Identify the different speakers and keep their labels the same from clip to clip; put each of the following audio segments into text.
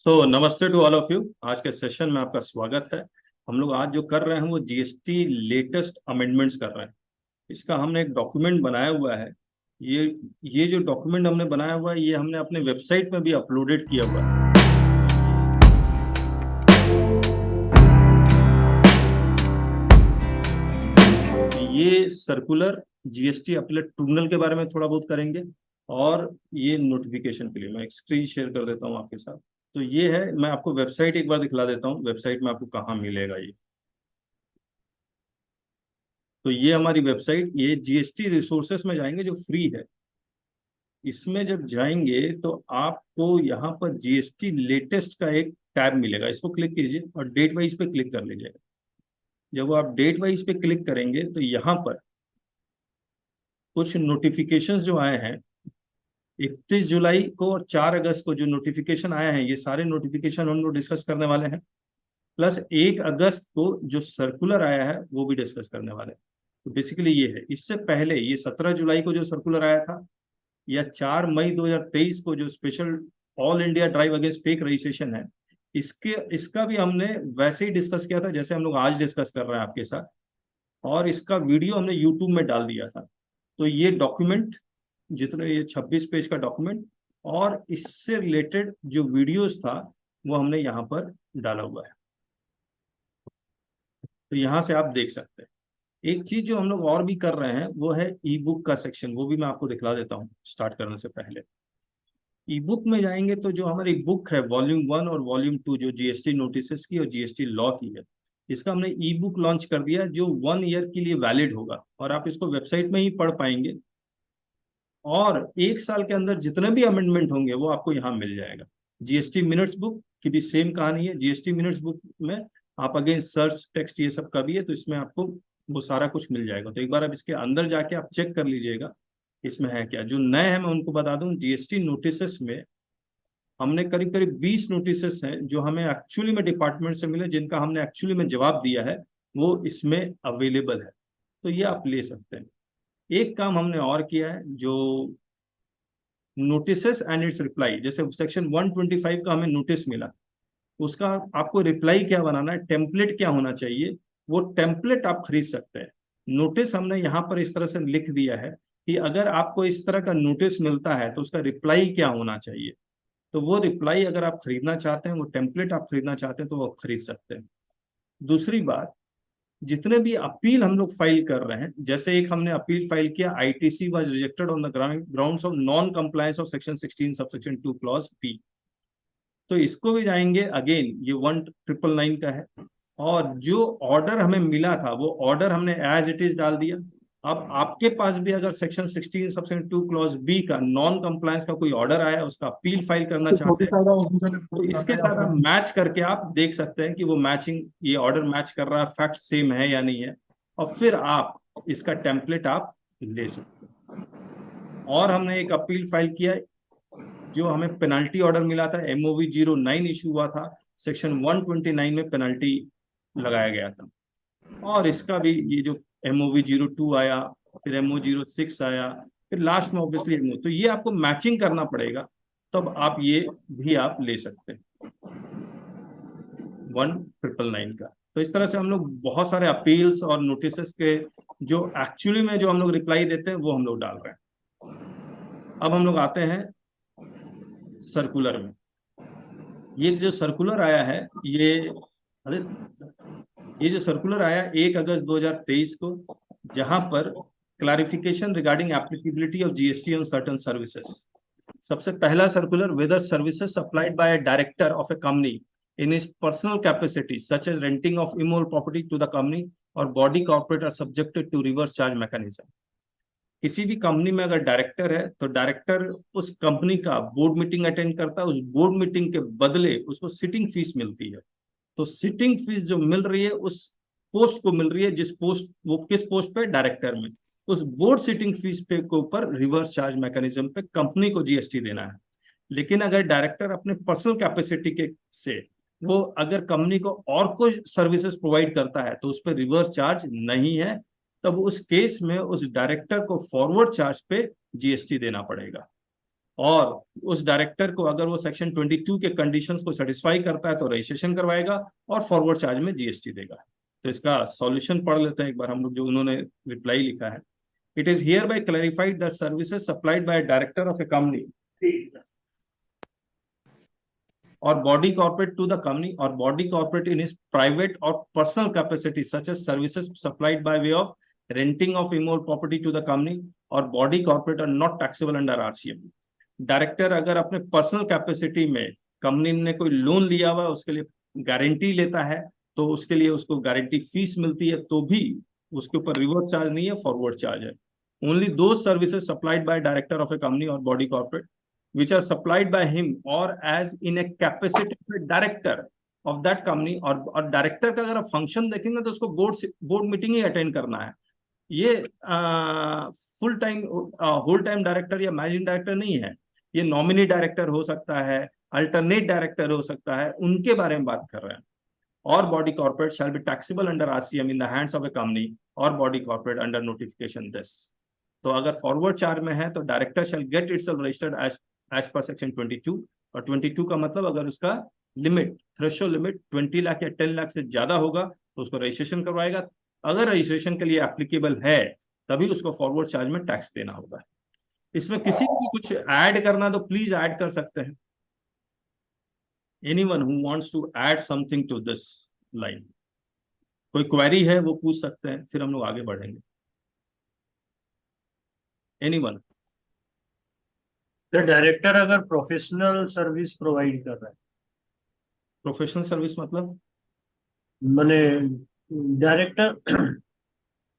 Speaker 1: नमस्ते to all of you. आज के सेशन में आपका स्वागत है। हम लोग आज जो कर रहे हैं वो जीएसटी लेटेस्ट अमेंडमेंट्स कर रहे हैं। इसका हमने एक डॉक्यूमेंट बनाया हुआ है। ये ये जो डॉक्यूमेंट हमने बनाया हुआ है ये हमने अपने वेबसाइट में भी अपलोडेड किया हुआ है। ये सर्कुलर जीएसटी अपीलेट ट्रिब्यूनल के बारे में थोड़ा बहुत करेंगे और ये नोटिफिकेशन के लिए मैं एक स्क्रीन शेयर कर देता हूँ आपके साथ। तो ये है, मैं आपको वेबसाइट एक बार दिखला देता हूँ, वेबसाइट में आपको कहाँ मिलेगा ये। तो ये हमारी वेबसाइट, ये जीएसटी रिसोर्सेस में जाएंगे जो फ्री है। इसमें जब जाएंगे तो आपको यहाँ पर जीएसटी लेटेस्ट का एक टैब मिलेगा, इसको क्लिक कीजिए और डेट वाइज पे क्लिक कर लीजिएगा। जब वो आप डेट वाइज पे क्लिक करेंगे तो यहाँ पर कुछ नोटिफिकेशंस जो आए हैं 31 जुलाई को और 4 अगस्त को जो नोटिफिकेशन आया है, ये सारे नोटिफिकेशन हम लोग डिस्कस करने वाले हैं। प्लस 1 अगस्त को जो सर्कुलर आया है वो भी डिस्कस करने वाले हैं। तो बेसिकली ये है। इससे पहले ये 17 जुलाई को जो सर्कुलर आया था या 4 मई 2023 को जो special all India drive against fake registration है, इसका भी हमने वैसे ही डिस्कस किया था जैसे हम लोग आज डिस्कस कर रहे हैं आपके साथ, और इसका वीडियो हमने यूट्यूब में डाल दिया था। तो ये डॉक्यूमेंट, जितने ये 26 पेज का डॉक्यूमेंट और इससे रिलेटेड जो वीडियोस था वो हमने यहाँ पर डाला हुआ है। तो यहाँ से आप देख सकते हैं। एक चीज जो हम लोग और भी कर रहे हैं वो है ई बुक का सेक्शन, वो भी मैं आपको दिखला देता हूँ स्टार्ट करने से पहले। ई बुक में जाएंगे तो जो हमारी बुक है वॉल्यूम 1 और वॉल्यूम 2 जो जीएसटी नोटिस की और जीएसटी लॉ की है, इसका हमने ई बुक लॉन्च कर दिया जो 1 ईयर के लिए वैलिड होगा और आप इसको वेबसाइट में ही पढ़ पाएंगे। और 1 साल के अंदर जितने भी अमेंडमेंट होंगे वो आपको यहाँ मिल जाएगा। जीएसटी मिनट्स बुक की भी सेम कहानी है। जीएसटी मिनट्स बुक में आप अगेन सर्च टेक्स्ट ये सब का भी है, तो इसमें आपको वो सारा कुछ मिल जाएगा। तो एक बार अब इसके अंदर जाके आप चेक कर लीजिएगा इसमें है क्या। जो नए हैं मैं उनको बता दूं, जीएसटी नोटिस में हमने करीब करीब 20 नोटिस हैं जो हमें एक्चुअली में डिपार्टमेंट से मिले, जिनका हमने एक्चुअली में जवाब दिया है, वो इसमें अवेलेबल है। तो ये आप ले सकते हैं। एक काम हमने और किया है, जो नोटिसेस एंड इट्स रिप्लाई, जैसे सेक्शन 125 का हमें नोटिस मिला, उसका आपको रिप्लाई क्या बनाना है, टेम्पलेट क्या होना चाहिए, वो टेम्पलेट आप खरीद सकते हैं। नोटिस हमने यहाँ पर इस तरह से लिख दिया है कि अगर आपको इस तरह का नोटिस मिलता है तो उसका रिप्लाई क्या होना चाहिए। तो वो रिप्लाई अगर आप खरीदना चाहते हैं, वो टेम्पलेट आप खरीदना चाहते हैं तो वो खरीद सकते हैं। दूसरी बात, जितने भी अपील हम लोग फाइल कर रहे हैं, जैसे एक हमने अपील फाइल किया, ITC was rejected on the grounds of non compliance of section 16 subsection 2 clause B. तो इसको भी जाएंगे, अगेन ये 1999 का है और जो ऑर्डर हमें मिला था वो ऑर्डर हमने एज इट इज डाल दिया। अब आपके पास भी अगर सेक्शन 16 सबसेक्शन 2 क्लॉज बी का नॉन कंप्लायंस का कोई ऑर्डर आया, उसका अपील फाइल करना चाहते हैं, तो इसके साथ आप मैच करके आप देख सकते हैं कि वो मैचिंग, ये ऑर्डर मैच कर रहा है, फैक्ट सेम है या नहीं है, और फिर आप इसका टेम्पलेट आप ले सकते हैं। और हमने एक अपील फाइल किया, जो हमें पेनल्टी ऑर्डर मिला था, एमओवी 09 इशू हुआ था, सेक्शन 129 में पेनल्टी लगाया गया था। और इसका भी ये जो एमओवी 02 आया, फिर एमओ 06 आया, फिर लास्ट में ऑब्वियसली एमओ, तो ये आपको मैचिंग करना पड़ेगा, तब आप ये भी आप ले सकते हैं 1999 का। तो इस तरह से हम लोग बहुत सारे अपील्स और नोटिस के जो एक्चुअली में जो हम लोग रिप्लाई देते हैं वो हम लोग डाल रहे हैं। अब हम लोग आते हैं सर्कुलर में। ये जो सर्कुलर आया है, अरे ये जो सर्कुलर आया 1 अगस्त 2023 को, जहां पर clarification regarding applicability of GST on certain services. सबसे पहला circular, whether services supplied by a director of a company in his personal capacity such as renting of immoral property to the company or body corporate are subjected to reverse charge mechanism। किसी भी company में अगर director है तो director उस company का board meeting attend करता है, उस बोर्ड मीटिंग के बदले उसको सिटिंग फीस मिलती है। तो सिटिंग फीस जो मिल रही है उस पोस्ट को मिल रही है, जिस पोस्ट, वो किस पोस्ट पे, डायरेक्टर में, उस बोर्ड सिटिंग फीस पे के ऊपर रिवर्स चार्ज मैकेनिज्म पे कंपनी को जीएसटी देना है। लेकिन अगर डायरेक्टर अपने पर्सनल कैपेसिटी के से वो अगर कंपनी को और कोई सर्विसेज प्रोवाइड करता है तो उस पर रिवर्स चार्ज नहीं है, तब उस केस में उस डायरेक्टर को फॉरवर्ड चार्ज पे जीएसटी देना पड़ेगा। और उस डायरेक्टर को अगर वो सेक्शन 22 के कंडीशंस को सेटिस्फाई करता है तो रजिस्ट्रेशन करवाएगा और फॉरवर्ड चार्ज में जीएसटी देगा। तो इसका सॉल्यूशन पढ़ लेते हैं एक बार हम लोग, जो उन्होंने रिप्लाई लिखा है। It is here bye clarified that services supplied by director of a company or body corporate to the company or body corporate in his private or personal capacity, such as services supplied by way of renting of immovable property to the company or body corporate, are not taxable under RCM. Director अगर अपने personal capacity में company ने कोई loan लिया हुआ उसके लिए guarantee लेता है तो उसके लिए उसको गारंटी फीस मिलती है, तो भी उसके ऊपर रिवर्स चार्ज नहीं है, फॉरवर्ड चार्ज है। ओनली दो services supplied by director of a company और body corporate which are supplied by him or as in a capacity of a director of that company, और डायरेक्टर का अगर आप function देखेंगे तो उसको बोर्ड मीटिंग ही अटेंड करना है। ये full time whole time director या मैनेजिंग डायरेक्टर नहीं है, ये नॉमिनी डायरेक्टर हो सकता है, अल्टरनेट डायरेक्टर हो सकता है, उनके बारे में बात कर रहे हैं। और body corporate shall be taxable under RCM in the hands of a company और body corporate under notification this. तो अगर फॉरवर्ड चार्ज में है तो director shall get itself registered as per section 22, और 22 का मतलब अगर उसका लिमिट थ्रेशोल्ड लिमिट 20 लाख या 10 लाख से ज्यादा होगा तो उसको रजिस्ट्रेशन करवाएगा। अगर रजिस्ट्रेशन के लिए एप्लीकेबल है तभी उसको फॉरवर्ड चार्ज में टैक्स देना होगा। इसमें किसी को भी कुछ ऐड करना तो प्लीज ऐड कर सकते हैं। Anyone who wants to add something to this line, कोई क्वेरी है वो पूछ सकते हैं, फिर हम लोग आगे बढ़ेंगे। एनीवन?
Speaker 2: तो डायरेक्टर अगर प्रोफेशनल सर्विस प्रोवाइड कर रहा है,
Speaker 1: प्रोफेशनल सर्विस मतलब
Speaker 2: मैंने डायरेक्टर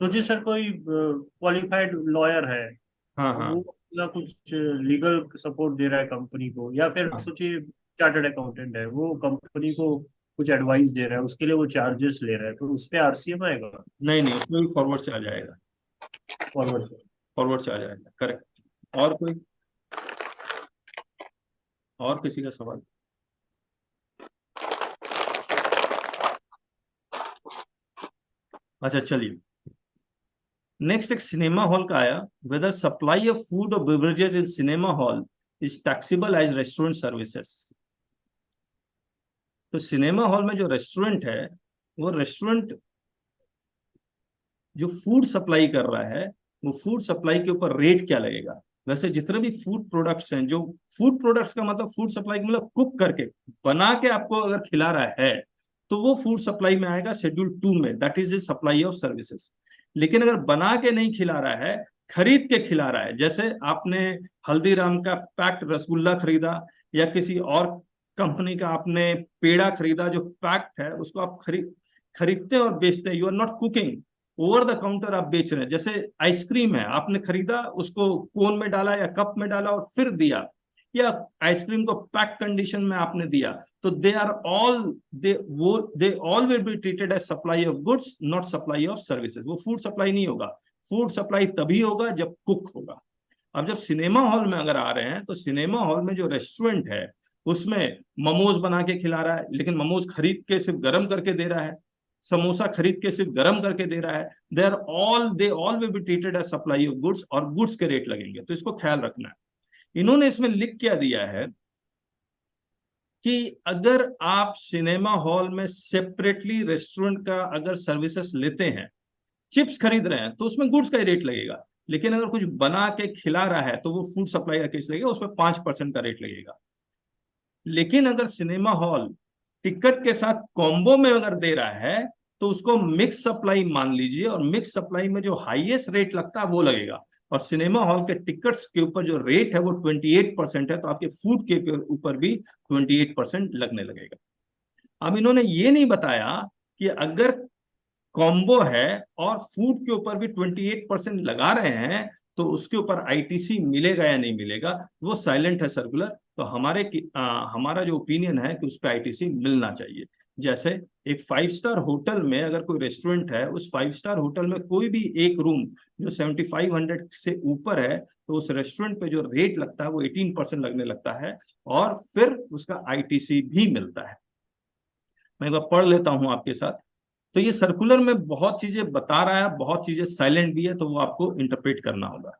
Speaker 2: तो जी सर कोई क्वालिफाइड लॉयर है,
Speaker 1: हाँ हाँ
Speaker 2: वो या कुछ लीगल सपोर्ट दे रहा है कंपनी को, या फिर
Speaker 1: हाँ।
Speaker 2: सोचिए चार्टर्ड अकाउंटेंट है, वो कंपनी को कुछ एडवाइस दे रहा है, उसके लिए वो चार्जेस ले रहा है, तो उस पे आरसीएम आएगा?
Speaker 1: नहीं नहीं, उसमें भी फॉरवर्ड चार्ज आएगा,
Speaker 2: फॉरवर्ड।
Speaker 1: फॉरवर्ड चार्ज आएगा, करेक्ट। और कोई, और किसी का सवाल? अच्छा चलिए, नेक्स्ट एक सिनेमा हॉल का आया। वेदर सप्लाई ऑफ फूड और beverages in cinema hall is taxable as restaurant services. तो सिनेमा हॉल में जो रेस्टोरेंट है, वो रेस्टोरेंट जो फूड सप्लाई कर रहा है, वो फूड सप्लाई के ऊपर रेट क्या लगेगा। वैसे जितने भी फूड प्रोडक्ट्स हैं, जो फूड प्रोडक्ट्स का मतलब फूड सप्लाई का मतलब कुक करके बना के आपको अगर खिला रहा है तो वो फूड सप्लाई में आएगा शेड्यूल 2 में, that is supply of services. लेकिन अगर बना के नहीं खिला रहा है, खरीद के खिला रहा है, जैसे आपने हल्दीराम का पैक्ड रसगुल्ला खरीदा या किसी और कंपनी का आपने पेड़ा खरीदा जो पैक्ड है, उसको आप खरीदते और बेचते हैं, you are not cooking, over the counter आप बेच रहे हैं। जैसे आइसक्रीम है, आपने खरीदा, उसको कोन में डाला या कप में डाला और फिर दिया, या आइसक्रीम को पैक कंडीशन में आपने दिया, तो they are all they all will be treated as supply of goods, not supply of services. वो फूड सप्लाई नहीं होगा, फूड सप्लाई तभी होगा जब कुक होगा। अब जब सिनेमा हॉल में अगर आ रहे हैं तो सिनेमा हॉल में जो रेस्टोरेंट है उसमें मोमोज बना के खिला रहा है, लेकिन मोमोज खरीद के सिर्फ गर्म करके दे रहा है, समोसा खरीद के सिर्फ गर्म करके दे रहा है, they all will be treated as supply of goods, और गुड्स के रेट लगेंगे। तो इसको ख्याल रखना है। इन्होंने इसमें लिख क्या दिया है कि अगर आप सिनेमा हॉल में सेपरेटली रेस्टोरेंट का अगर सर्विसेज लेते हैं, चिप्स खरीद रहे हैं, तो उसमें गुड्स का ही रेट लगेगा। लेकिन अगर कुछ बना के खिला रहा है तो वो फूड सप्लाई का केस लगेगा, उसमें 5% का रेट लगेगा। लेकिन अगर सिनेमा हॉल टिकट के साथ कॉम्बो में अगर दे रहा है तो उसको मिक्स सप्लाई मान लीजिए, और मिक्स सप्लाई में जो हाईएस्ट रेट लगता है वो लगेगा। और सिनेमा हॉल के टिकट्स के ऊपर जो रेट है वो 28% है, तो आपके फूड के ऊपर भी 28% लगने लगेगा। अब इन्होंने ये नहीं बताया कि अगर कॉम्बो है और फूड के ऊपर भी 28% लगा रहे हैं तो उसके ऊपर आईटीसी मिलेगा या नहीं मिलेगा, वो साइलेंट है सर्कुलर। तो हमारा जो ओपिनियन है कि उस पर आईटीसी मिलना चाहिए। जैसे एक 5 स्टार होटल में अगर कोई रेस्टोरेंट है, उस 5 स्टार होटल में कोई भी एक रूम जो 7500 से ऊपर है, तो उस रेस्टोरेंट पे जो रेट लगता है वो 18% लगने लगता है, और फिर उसका आईटीसी भी मिलता है। मैं एक बार पढ़ लेता हूं आपके साथ। तो ये सर्कुलर में बहुत चीजें बता रहा है, बहुत चीजें साइलेंट भी है, तो वो आपको इंटरप्रेट करना होगा।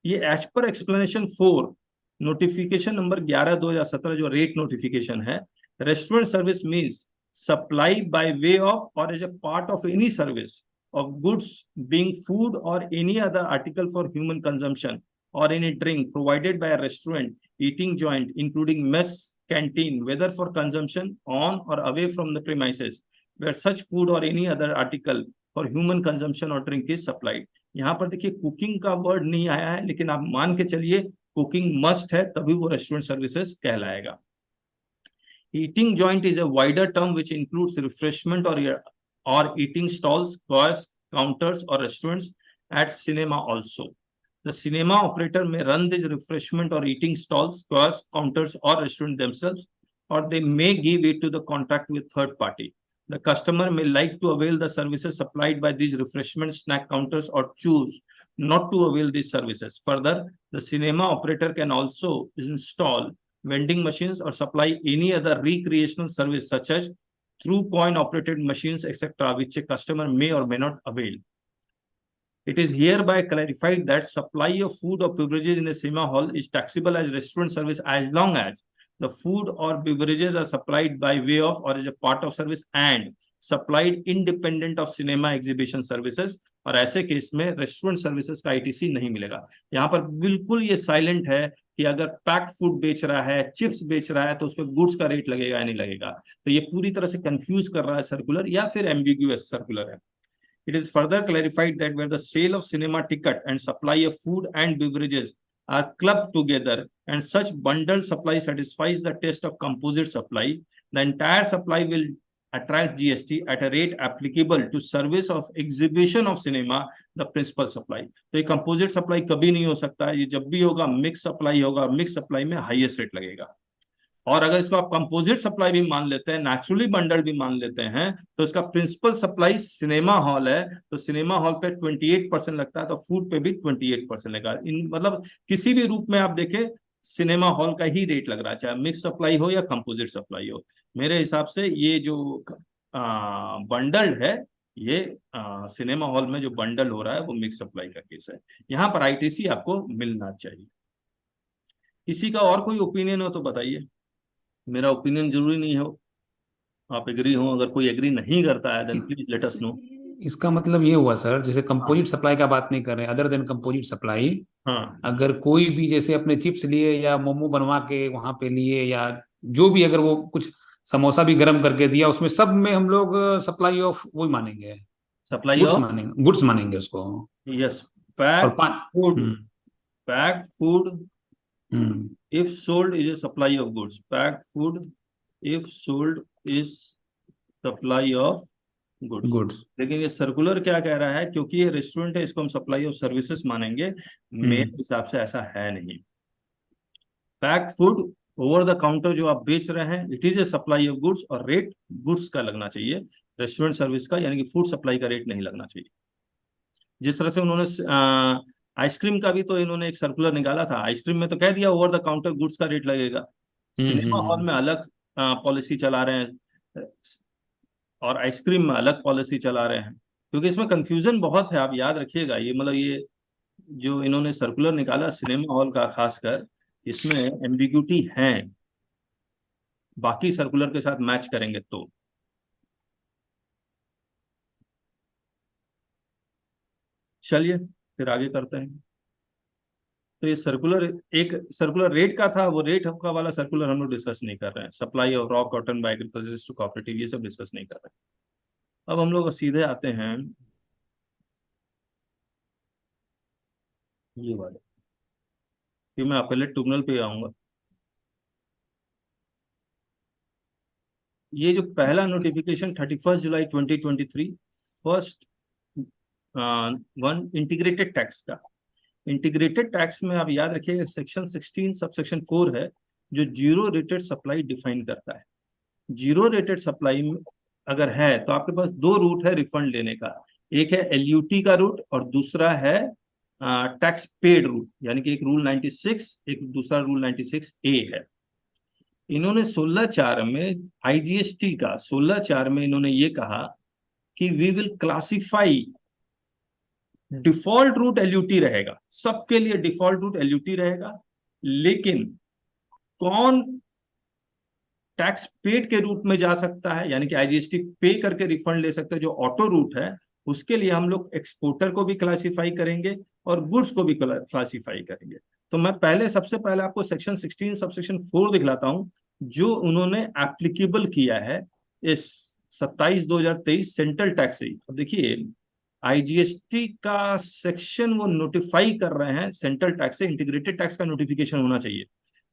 Speaker 1: ये as per explanation 4 notification number 11/2017 जो रेट नोटिफिकेशन है, restaurant service means supply by way of or as a part of any service of goods being food or any other article for human consumption or any drink provided by a restaurant, eating joint, including mess, canteen, whether for consumption on or away from the premises, where such food or any other article for human consumption or drink is supplied. यहाँ पर देखिए cooking का word नहीं आया है, लेकिन आप मान के चलिए कुकिंग मस्ट है, तभी वो रेस्टोरेंट सर्विसेज कहलाएगा. Eating joint is a wider term which includes refreshment or eating stalls, bars, counters, or restaurants at cinema also. The cinema operator may run these refreshment or eating stalls, bars, counters, or restaurant themselves, or they may give it to the contract with third party. The customer may like to avail the services supplied by these refreshment snack counters or choose not to avail these services. Further, the cinema operator can also install vending machines or supply any other recreational service such as through coin operated machines, etc., which a customer may or may not avail. It is hereby clarified that supply of food or beverages in a cinema hall is taxable as restaurant service as long as the food or beverages are supplied by way of or as a part of service and supplied independent of cinema exhibition services. और ऐसे case में restaurant services का ITC नहीं मिलेगा. यहाँ पर बिल्कुल ये साइलेंट है कि अगर पैक्ड फूड बेच रहा है, चिप्स बेच रहा है, तो उसमें गुड्स का रेट लगेगा या नहीं लगेगा. तो ये पूरी तरह से कंफ्यूज कर रहा है सर्कुलर, या फिर एम्बिग्यूअस सर्कुलर है. It is further clarified that where the sale of cinema ticket and supply of food and beverages are clubbed together and such bundled supply satisfies the test of composite supply, the entire supply will attract GST at a rate applicable to service of exhibition of cinema, the principal supply. तो ये composite supply कभी नहीं हो सकता है, ये जब भी होगा मिक्स सप्लाई होगा, मिक्स सप्लाई में हाईएस्ट रेट लगेगा. और अगर इसको आप कंपोजिट सप्लाई भी मान लेते हैं, नेचुरली बंडल भी मान लेते हैं, तो इसका प्रिंसिपल सप्लाई सिनेमा हॉल है, तो सिनेमा हॉल पे 28% लगता है, तो फूड पे भी 28% लगेगा. इन मतलब किसी भी रूप में आप देखें, सिनेमा हॉल का ही रेट लग रहा है, चाहे मिक्स सप्लाई हो या कंपोजिट सप्लाई हो. मेरे हिसाब से ये जो बंडल्ड है, ये सिनेमा हॉल में जो बंडल हो रहा है वो मिक्स सप्लाई का केस है. यहाँ पर आईटीसी आपको मिलना चाहिए. किसी का और कोई ओपिनियन हो तो बताइए. मेरा ओपिनियन जरूरी नहीं हो, आप एग्री हो, अगर कोई एग्री नहीं करता है then please let us know.
Speaker 3: इसका मतलब ये हुआ सर, जैसे
Speaker 1: हाँ
Speaker 3: कंपोजिट सप्लाई का बात नहीं कर रहे हैं, अदर देन कंपोजिट सप्लाई,
Speaker 1: हाँ
Speaker 3: अगर कोई भी जैसे अपने चिप्स लिए या मोमो बनवा के वहां पे लिए, या जो भी, अगर वो कुछ समोसा भी गर्म करके दिया, उसमें सब में हम लोग सप्लाई ऑफ वही मानेंगे,
Speaker 1: सप्लाई
Speaker 3: गुड्स
Speaker 1: ऑफ,
Speaker 3: मानेंगे, गुड्स मानेंगे उसको.
Speaker 1: यस,
Speaker 3: और
Speaker 1: packed food, packed food
Speaker 3: hmm
Speaker 1: if sold is a supply of goods. Packed food if sold is supply of goods.
Speaker 3: Goods.
Speaker 1: लेकिन ये सर्कुलर क्या कह रहा है, क्योंकि ये रेस्टोरेंट है, इसको हम सप्लाई ऑफ सर्विसेज मानेंगे. मेरे हिसाब से ऐसा है नहीं. Packed food over the counter जो आप बेच रहे हैं, it is a supply of goods, और रेट गुड्स का लगना चाहिए, रेस्टोरेंट सर्विस का यानी कि फूड सप्लाई का रेट नहीं लगना चाहिए. जिस तरह से उन्होंने आइसक्रीम का भी तो इन्होंने एक सर्कुलर निकाला था, आइसक्रीम में तो कह दिया ओवर द काउंटर गुड्स का रेट लगेगा. सिनेमा हॉल में अलग पॉलिसी चला रहे हैं और आइसक्रीम में अलग पॉलिसी चला रहे हैं, क्योंकि इसमें कंफ्यूजन बहुत है. आप याद रखिएगा, ये मतलब ये जो इन्होंने सर्कुलर निकाला सिनेमा हॉल का खासकर, इसमें एम्बिग्यूटी है, बाकी सर्कुलर के साथ मैच करेंगे तो. चलिए फिर आगे करते हैं. तो ये सर्कुलर, एक सर्कुलर रेट का था, वो रेट का वाला सर्कुलर हम लोग डिस्कस नहीं कर रहे हैं. Supply of raw cotton by agriculturist to cooperative, ये सब डिस्कस नहीं कर रहे हैं. अब हम लोग सीधे आते हैं ये वाले, कि मैं अपीलेट ट्रिब्यूनल पे आऊंगा. ये जो पहला नोटिफिकेशन 31 जुलाई 2023, फर्स्ट वन इंटीग्रेटेड टैक्स का. इंटीग्रेटेड टैक्स में आप याद रखिएगा सेक्शन 16 सब सेक्शन 4 है, जो जीरो रेटेड सप्लाई डिफाइन करता है. जीरो रेटेड सप्लाई में अगर है तो आपके पास दो रूट है रिफंड लेने का, एक है एलयूटी का रूट और दूसरा है टैक्स पेड रूट, यानी कि एक रूल 96, एक दूसरा रूल 96A है. इन्होंने 16/4 में आईजीएसटी का 16/4 में इन्होंने ये कहा कि we will classify, default route LUT रहेगा, सबके लिए डिफॉल्ट रूट एलयूटी रहेगा, लेकिन कौन टैक्स पेड के रूट में जा सकता है, यानी कि आईजीएसटी पे करके रिफंड ले सकते हैं, जो ऑटो रूट है, उसके लिए हम लोग एक्सपोर्टर को भी क्लासिफाई करेंगे और गुड्स को भी क्लासिफाई करेंगे। तो मैं सबसे पहले आपको सेक्शन 16 सबसेक्शन 4 दिखलाता हूं, जो उन्होंने एप्लीकेबल किया है इस 27/2023 सेंट्रल टैक्स से। अब देखिए, आईजीएसटी का सेक्शन वो नोटिफाई कर रहे हैं सेंट्रल टैक्स से, इंटीग्रेटेड टैक्स का नोटिफिकेशन होना चाहिए,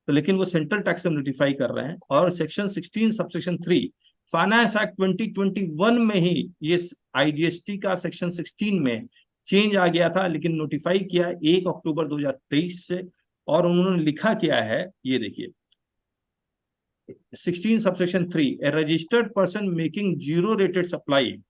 Speaker 1: तो लेकिन वो सेंट्रल टैक्स से नोटिफाई कर रहे हैं। और सेक्शन 16 सबसेक्शन 3 फाइनेंस एक्ट 2021 में ही ये आईजीएसटी का सेक्शन 16 में चेंज आ गया था, लेकिन नोटिफाई किया 1 अक्टूबर 2023 से। और उन्होंने लिखा क्या है, ये देखिए, 16 subsection 3, A registered person making zero rated supply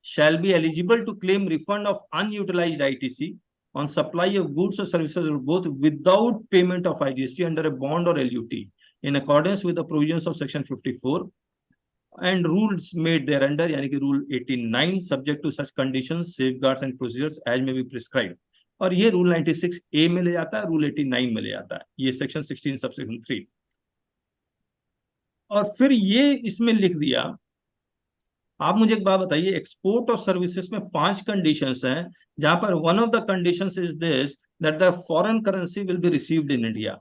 Speaker 1: shall be eligible to claim refund of unutilized ITC on supply of goods or services or both without payment of IGST under a bond or LUT in accordance with the provisions of section 54 and rules made thereunder, यानी कि rule 89, subject to such conditions, safeguards and procedures as may be prescribed। और ये rule 96A में ले जाता है, rule 89 में ले जाता है, ये सेक्शन 16 सबसेक्शन 3। और फिर ये इसमें लिख दिया, आप मुझे एक बात बताइए, एक्सपोर्ट ऑफ सर्विसेज में 5 कंडीशंस हैं, जहां पर one of the conditions is this, that the foreign currency will be received in India.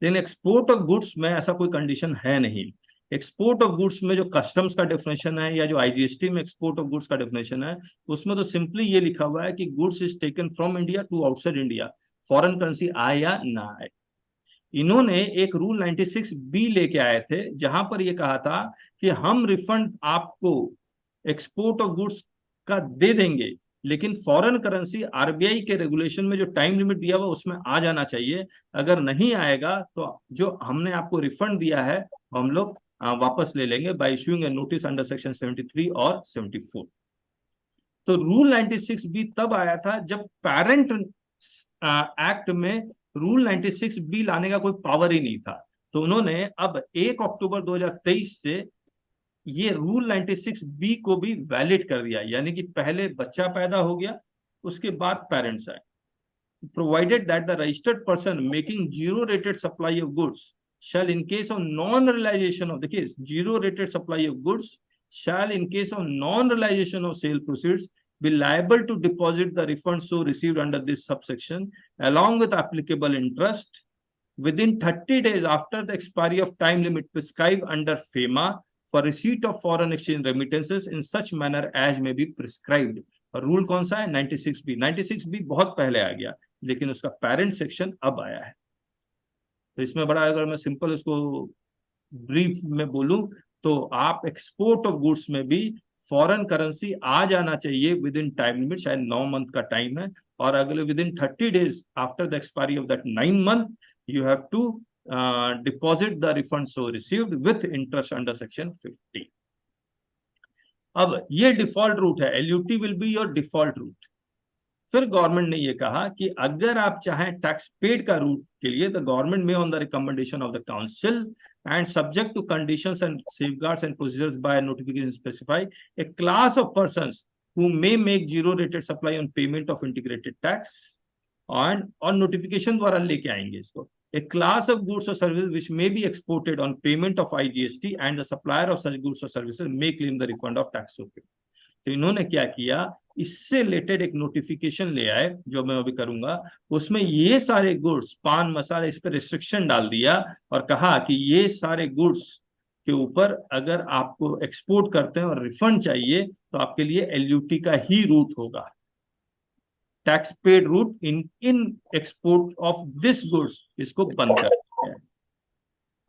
Speaker 1: लेकिन एक्सपोर्ट ऑफ गुड्स में ऐसा कोई कंडीशन है नहीं। एक्सपोर्ट ऑफ गुड्स में जो कस्टम्स का डेफिनेशन है, या जो आईजीएसटी में एक्सपोर्ट ऑफ गुड्स का डेफिनेशन है, उसमें तो सिंपली ये लिखा हुआ है कि goods is taken from India to outside India, foreign currency आए या ना आए। इन्होंने एक रूल 96B लेके आए थे, जहां पर ये कहा था कि हम रिफंड आपको एक्सपोर्ट ऑफ गुड्स का दे देंगे, लेकिन फॉरेन करेंसी आरबीआई के रेगुलेशन में जो टाइम लिमिट दिया हुआ उसमें आ जाना चाहिए। अगर नहीं आएगा तो जो हमने आपको रिफंड दिया है हम लोग वापस ले लेंगे बाय इशूइंग ए नोटिस अंडर सेक्शन 73 और 74। तो रूल 96B तब आया था जब पेरेंट एक्ट में रूल 96B लाने का कोई पावर ही नहीं था। तो उन्होंने अब 1 अक्टूबर 2023 से ये रूल 96B को भी वैलिड कर दिया, यानी कि पहले बच्चा पैदा हो गया, उसके बाद पेरेंट्स आए। Provided that the registered person making zero rated supply of goods shall in case of non-realization of the case, zero rated supply of goods shall in case of non-realization of sale proceeds be liable to deposit the refund so received under this subsection along with applicable interest within 30 days after the expiry of time limit prescribed under FEMA for receipt of foreign exchange remittances in such manner as may be prescribed। और rule कौन सा है? 96B। 96B बहुत पहले आ गया, लेकिन उसका parent section अब आया है। तो इसमें बड़ा, अगर मैं सिंपल इसको ब्रीफ में बोलूं, तो आप एक्सपोर्ट ऑफ गुड्स में भी फॉरेन करेंसी आ जाना चाहिए विद इन टाइम लिमिट, शायद 9 मंथ का टाइम है, और अगले within 30 days after the expiry of that 9 month you have to deposit the refund so received with interest under section 50। अब ये डिफॉल्ट रूट है, LUT will be your default route. फिर government ने ये कहा कि अगर आप चाहें टैक्स पेड का रूट के लिए, द गवर्नमेंट में on the recommendation of the council and subject to conditions and safeguards and procedures by notification specify A class of persons who may make zero rated supply on payment of integrated tax, और notification द्वारा लेके आएंगे इसको। A class of goods or services which may be exported on payment of IGST and the supplier of such goods or services may claim the refund of tax owed। तो इन्होंने क्या किया, इससे रिलेटेड एक नोटिफिकेशन ले आए, जो मैं अभी करूंगा, उसमें ये सारे गुड्स, पान मसाला, इस पर रिस्ट्रिक्शन डाल दिया और कहा कि ये सारे गुड्स के ऊपर अगर आपको एक्सपोर्ट करते हैं और रिफंड चाहिए तो आपके लिए एलयूटी का ही रूट होगा, tax paid route in export of this goods, इसको बंद कर दिया है।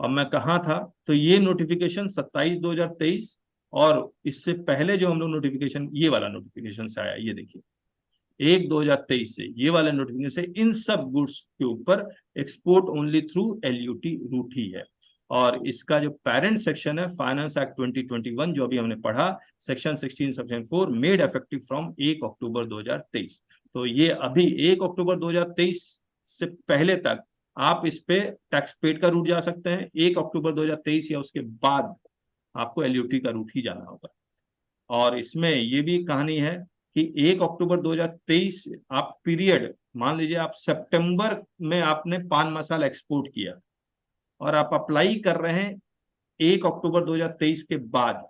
Speaker 1: और मैं कहा था, तो ये नोटिफिकेशन 27/2023, और इससे पहले जो हम लोग नोटिफिकेशन, ये वाला नोटिफिकेशन से आया, ये देखिए 1/2023 से ये वाला नोटिफिकेशन से इन सब गुड्स के ऊपर export only through LUT route ही है। और इसका जो पेरेंट सेक्शन है फाइनेंस एक्ट 2021, जो अभी हमने पढ़ा, section 16 section 4 made effective from 1 October 2023। तो ये अभी 1 अक्टूबर 2023 से पहले तक आप इस पे टैक्स पेड का रूट जा सकते हैं, 1 अक्टूबर 2023 या उसके बाद आपको एलयूटी का रूट ही जाना होगा। और इसमें ये भी कहानी है कि 1 अक्टूबर 2023 आप पीरियड मान लीजिए, आप सितंबर में आपने पान मसाला एक्सपोर्ट किया और आप अप्लाई कर रहे हैं 1 अक्टूबर 2023 के बाद,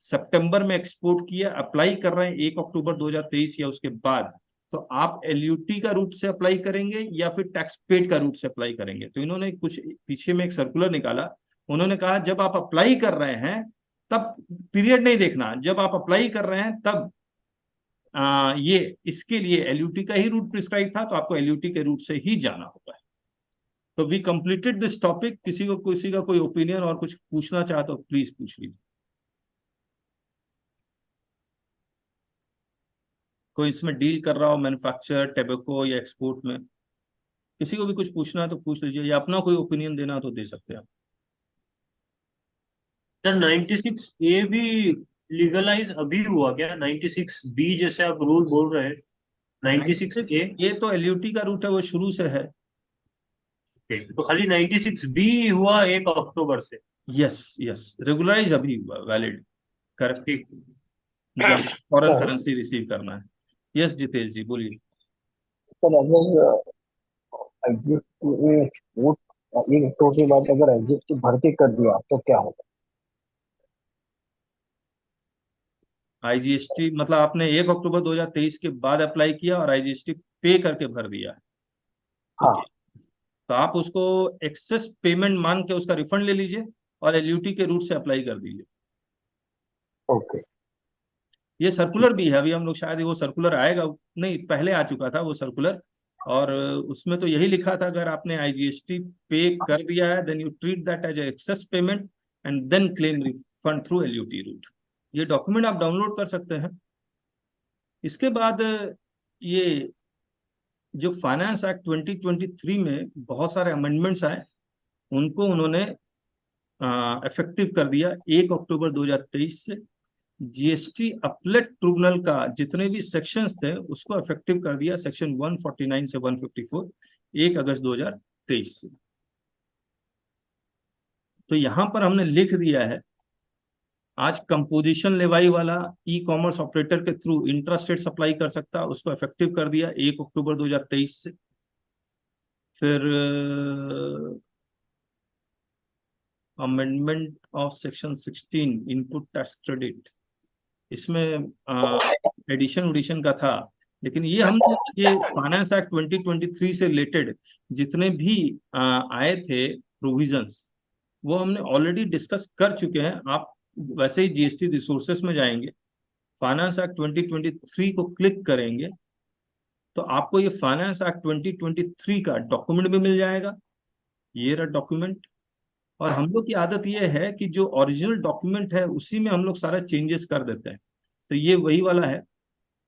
Speaker 1: सितंबर में एक्सपोर्ट किया, अप्लाई कर रहे हैं 1 अक्टूबर 2023 या उसके बाद, तो आप एलयूटी का रूट से अप्लाई करेंगे या फिर टैक्स पेड का रूट से अप्लाई करेंगे। तो इन्होंने कुछ पीछे में एक सर्कुलर निकाला, उन्होंने कहा जब आप अप्लाई कर रहे हैं तब पीरियड नहीं देखना, जब आप अप्लाई कर रहे हैं तब ये इसके लिए एलयूटी का ही रूट प्रिस्क्राइब था, तो आपको एलयूटी के रूट से ही जाना होगा। तो वी कंप्लीटेड दिस टॉपिक। किसी का कोई ओपिनियन और कुछ पूछना चाहे तो प्लीज पूछ लीजिए। कोई इसमें डील कर रहा हो मैन्युफैक्चर, टेबेको या एक्सपोर्ट में, किसी को भी कुछ पूछना है तो पूछ लीजिए, या अपना कोई ओपिनियन देना है तो दे सकते हैं आप।
Speaker 2: सर 96A भी लीगलाइज अभी हुआ क्या? 96B जैसे आप रूल बोल रहे हैं, 96A
Speaker 1: ये तो एलयूटी का रूट है, वो शुरू से है।
Speaker 2: तो खाली 96B हुआ 1 अक्टूबर से?
Speaker 1: यस यस, रेगुलराइज अभी हुआ, वैलिड, करेक्ट।
Speaker 2: ठीक।
Speaker 1: फॉरेन करेंसी रिसीव करना है। यस जितेश जी बोलिए।
Speaker 4: सर अगर एक्सपोर्ट 1 अक्टूबर के बाद अगर एग्जिस्ट भर के कर दिया तो क्या होगा?
Speaker 1: आईजीएसटी मतलब आपने 1 अक्टूबर 2023 के बाद अप्लाई किया और आईजीएसटी पे करके भर दिया।
Speaker 4: हाँ।
Speaker 1: तो आप उसको एक्सेस पेमेंट मान के उसका रिफंड ले लीजिए और एलयूटी के रूट से अप्लाई कर दीजिए।
Speaker 4: ओके।
Speaker 1: ये सर्कुलर भी है, अभी हम लोग शायद वो सर्कुलर आएगा, नहीं पहले आ चुका था वो सर्कुलर, और उसमें तो यही लिखा था अगर आपने आईजीएसटी पे कर दिया है then you treat that as excess payment and then claim refund through LUT route. ये डॉक्यूमेंट आप डाउनलोड कर सकते हैं। इसके बाद ये जो फाइनेंस एक्ट 2023 में बहुत सारे अमेंडमेंट्स आए, उनको उन्होंने इफेक्टिव कर दिया 1 अक्टूबर 2023 से। जीएसटी अपलेट ट्रिब्यूनल का जितने भी सेक्शंस थे उसको इफेक्टिव कर दिया सेक्शन 149 से 154 1 अगस्त 2023 से। तो यहां पर हमने लिख दिया है, आज कंपोजिशन लेवाई वाला ई कॉमर्स ऑपरेटर के थ्रू इंट्रास्टेट सप्लाई कर सकता है, उसको इफेक्टिव कर दिया 1 अक्टूबर 2023 से। फिर amendment of section 16 input tax credit, इसमें एडिशन का था, लेकिन ये हमने ये फाइनेंस एक्ट 2023 से रिलेटेड जितने भी आए थे प्रोविजंस वो हमने ऑलरेडी डिस्कस कर चुके हैं। आप वैसे ही जीएसटी रिसोर्सेस में जाएंगे, फाइनेंस एक्ट 2023 को क्लिक करेंगे तो आपको ये फाइनेंस एक्ट 2023 का डॉक्यूमेंट भी मिल जाएगा। ये रहा डॉक्यूमेंट। और हम लोग की आदत ये है कि जो ओरिजिनल डॉक्यूमेंट है उसी में हम लोग सारा चेंजेस कर देते हैं, तो ये वही वाला है।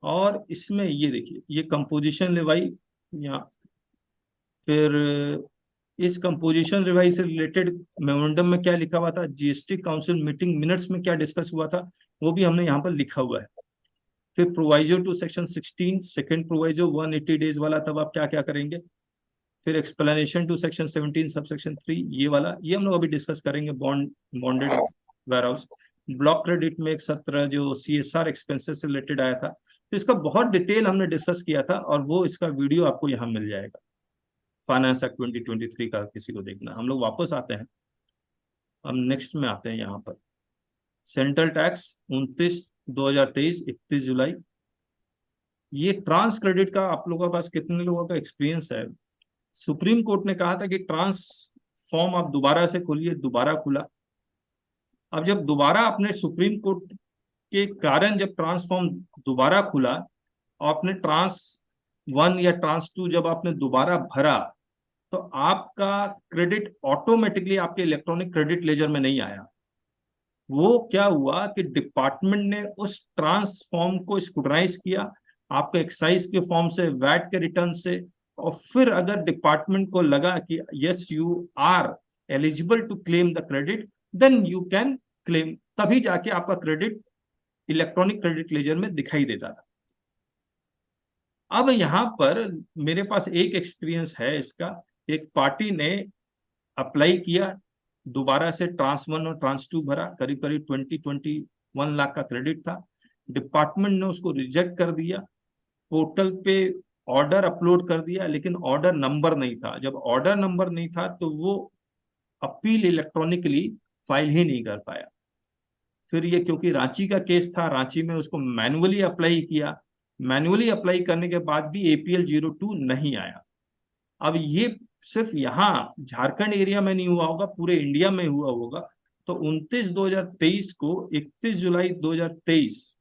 Speaker 1: और इसमें ये देखिए, ये कंपोजिशन लेवाई, या फिर इस कंपोजिशन रिवाइज से रिलेटेड मेमोरेंडम में क्या लिखा हुआ था, जीएसटी काउंसिल मीटिंग मिनट्स में क्या डिस्कस हुआ था, वो भी हमने यहाँ पर लिखा हुआ है। फिर proviso to section 16 second proviso 180 days वाला, तब आप क्या क्या करेंगे। फिर explanation to section 17 sub section 3 ये वाला, ये हम लोग अभी डिस्कस करेंगे। बॉन्डेड वेयरहाउस, ब्लॉक क्रेडिट में एक सत्र जो सीएसआर एक्सपेंसेस से रिलेटेड आया था, तो इसका बहुत डिटेल हमने डिस्कस किया था और वो इसका वीडियो आपको यहाँ मिल जाएगा। फाइनेंस एक्ट 2023 का किसी को देखना। हम लोग वापस आते हैं, हम नेक्स्ट में आते हैं यहाँ पर। सेंट्रल टैक्स 29/2023 31 जुलाई। ये ट्रांस क्रेडिट का आप लोगों के पास कितने लोगों का एक्सपीरियंस है। सुप्रीम कोर्ट ने कहा था कि ट्रांस फॉर्म आप दोबारा से खोलिए, दोबारा खुला। अब जब दोबारा अपने सुप्रीम कोर्ट के कारण जब ट्रांसफॉर्म दोबारा खुला और आपने ट्रांस 1 या ट्रांस 2 जब आपने दोबारा भरा तो आपका क्रेडिट ऑटोमेटिकली आपके इलेक्ट्रॉनिक क्रेडिट लेजर में नहीं आया। वो क्या हुआ कि डिपार्टमेंट ने उस ट्रांसफॉर्म को स्क्रूटनाइज किया, आपके एक्साइज के फॉर्म से, वैट के रिटर्न से, और फिर अगर डिपार्टमेंट को लगा कि yes you are eligible to claim the credit then you can claim, तभी जाके आपका क्रेडिट इलेक्ट्रॉनिक क्रेडिट लेजर में दिखाई देता था। अब यहाँ पर मेरे पास एक एक्सपीरियंस है इसका। एक पार्टी ने अप्लाई किया, दोबारा से ट्रांस 1 और ट्रांस 2 भरा, करीब करीब 20-21 लाख का क्रेडिट था। डिपार्टमेंट ने उसको रिजेक्ट कर दिया, पोर्टल पे ऑर्डर अपलोड कर दिया, लेकिन ऑर्डर नंबर नहीं था। जब ऑर्डर नंबर नहीं था तो वो अपील इलेक्ट्रॉनिकली फाइल ही नहीं कर पाया। फिर ये क्योंकि रांची का केस था, रांची में उसको मैनुअली अप्लाई किया, मैनुअली अप्लाई करने के बाद भी APL 02 नहीं आया। अब ये सिर्फ यहाँ झारखंड एरिया में नहीं हुआ होगा, पूरे इंडिया में हुआ होगा। तो 29/2023 को 31 जुलाई 2023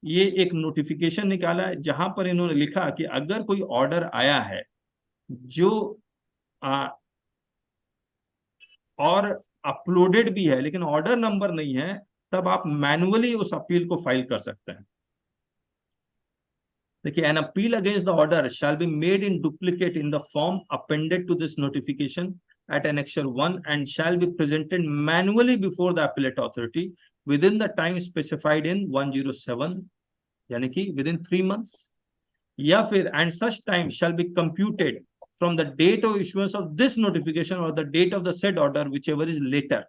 Speaker 1: ये एक नोटिफिकेशन निकाला है, जहां पर इन्होंने लिखा कि अगर कोई ऑर्डर आया है जो और अपलोडेड भी है लेकिन ऑर्डर नंबर नहीं है, तब आप मैनुअली उस अपील को फाइल कर सकते हैं। देखिए, an appeal against the order shall be made in duplicate in the form appended to this notification at annexure 1 and shall be presented manually before the appellate authority within the time specified in 107, यानी कि within 3 months, या फिर and such time shall be computed from the date of issuance of this notification or the date of the said order whichever is later।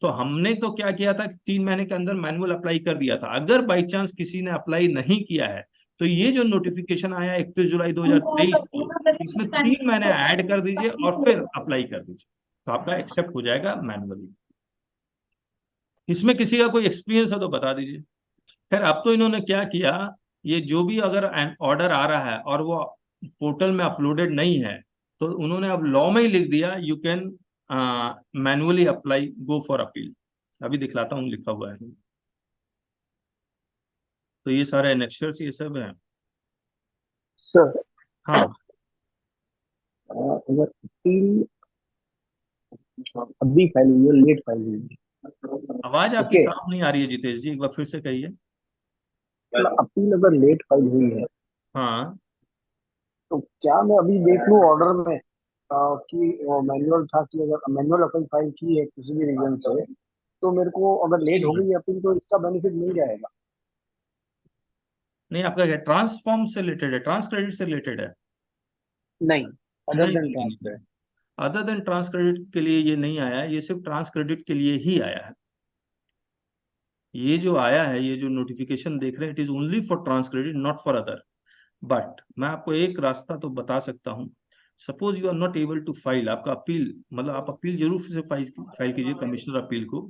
Speaker 1: तो हमने तो क्या किया था, 3 महीने के अंदर मैनुअल अप्लाई कर दिया था। अगर बाई चांस किसी ने अप्लाई नहीं किया है तो ये जो नोटिफिकेशन आया 31 जुलाई 2023 को, इसमें 3 महीने ऐड कर दीजिए और फिर अप्लाई कर दीजिए, तो आपका एक्सेप्ट हो जाएगा मैनुअली। इसमें किसी का कोई एक्सपीरियंस है तो बता दीजिए। खैर, अब तो इन्होंने क्या किया, ये जो भी अगर ऑर्डर आ रहा है और वो पोर्टल में अपलोडेड नहीं है, तो उन्होंने अब लॉ में ही लिख दिया you can manually apply, go for appeal. अभी दिखलाता हूँ, लिखा हुआ है। तो ये सारे एनेक्चर्स ये सब है।
Speaker 4: सर
Speaker 1: हाँ,
Speaker 4: अगर अपील अभी फाइल हुई है, लेट फाइल हुई है,
Speaker 1: आवाज आपकी
Speaker 4: ओके,
Speaker 1: साफ नहीं आ रही है जितेश जी, एक बार फिर से कहिए।
Speaker 4: अपील अगर लेट फाइल हुई है
Speaker 1: हाँ,
Speaker 4: तो क्या मैं अभी देख लूं ऑर्डर में कि मैनुअल था, कि अगर मैनुअल अपील फाइल की है किसी भी रीजन से, तो मेरे को अगर लेट हो गई अपील तो इसका बेनिफिट मिल जाएगा?
Speaker 1: नहीं, आपका क्या ट्रांसफॉर्म से रिलेटेड है, ट्रांस क्रेडिट से रिलेटेड है?
Speaker 4: नहीं, अदर
Speaker 1: नहीं,
Speaker 4: देन
Speaker 1: नहीं,
Speaker 4: ट्रांसफर।
Speaker 1: नहीं, अदर देन ट्रांस क्रेडिट के लिए ये नहीं आया है, ये सिर्फ ट्रांस क्रेडिट के लिए ही आया है। ये जो आया है, ये जो नोटिफिकेशन देख रहे हैं, it is only for trans credit, not for other. But मैं आपको एक रास्ता तो बता सकता हूँ। Suppose you are not able to file, आपका अपील, मतलब आप अपील जरूर से फाइल कीजिए कमिश्नर अपील को।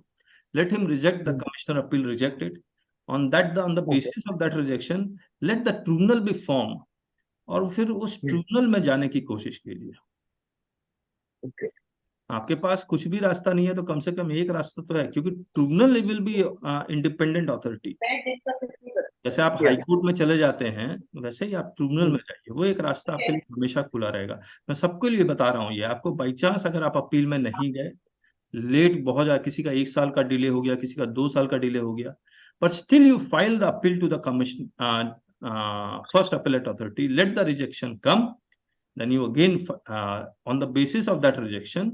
Speaker 1: Let him reject the commissioner appeal, reject it. On the basis of that rejection, let the tribunal be form, और फिर उस ट्रिब्यूनल में जाने की कोशिश कीजिए।
Speaker 4: ओके,
Speaker 1: आपके पास कुछ भी रास्ता नहीं है तो कम से कम एक रास्ता तो है, क्योंकि tribunal will be independent authority. जैसे आप हाई कोर्ट में चले जाते हैं, वैसे ही आप ट्रिब्यूनल में जाइए, वो एक रास्ता आपके लिए हमेशा खुला रहेगा। मैं सबके लिए बता रहा हूँ ये, आपको बाई चांस अगर आप अपील में नहीं गए, लेट बहुत ज्यादा, किसी का 1 साल का डिले हो गया, किसी का 2 साल का डिले हो गया, but still you file the appeal to the commission first appellate authority, let the rejection come, then you again on the basis of that rejection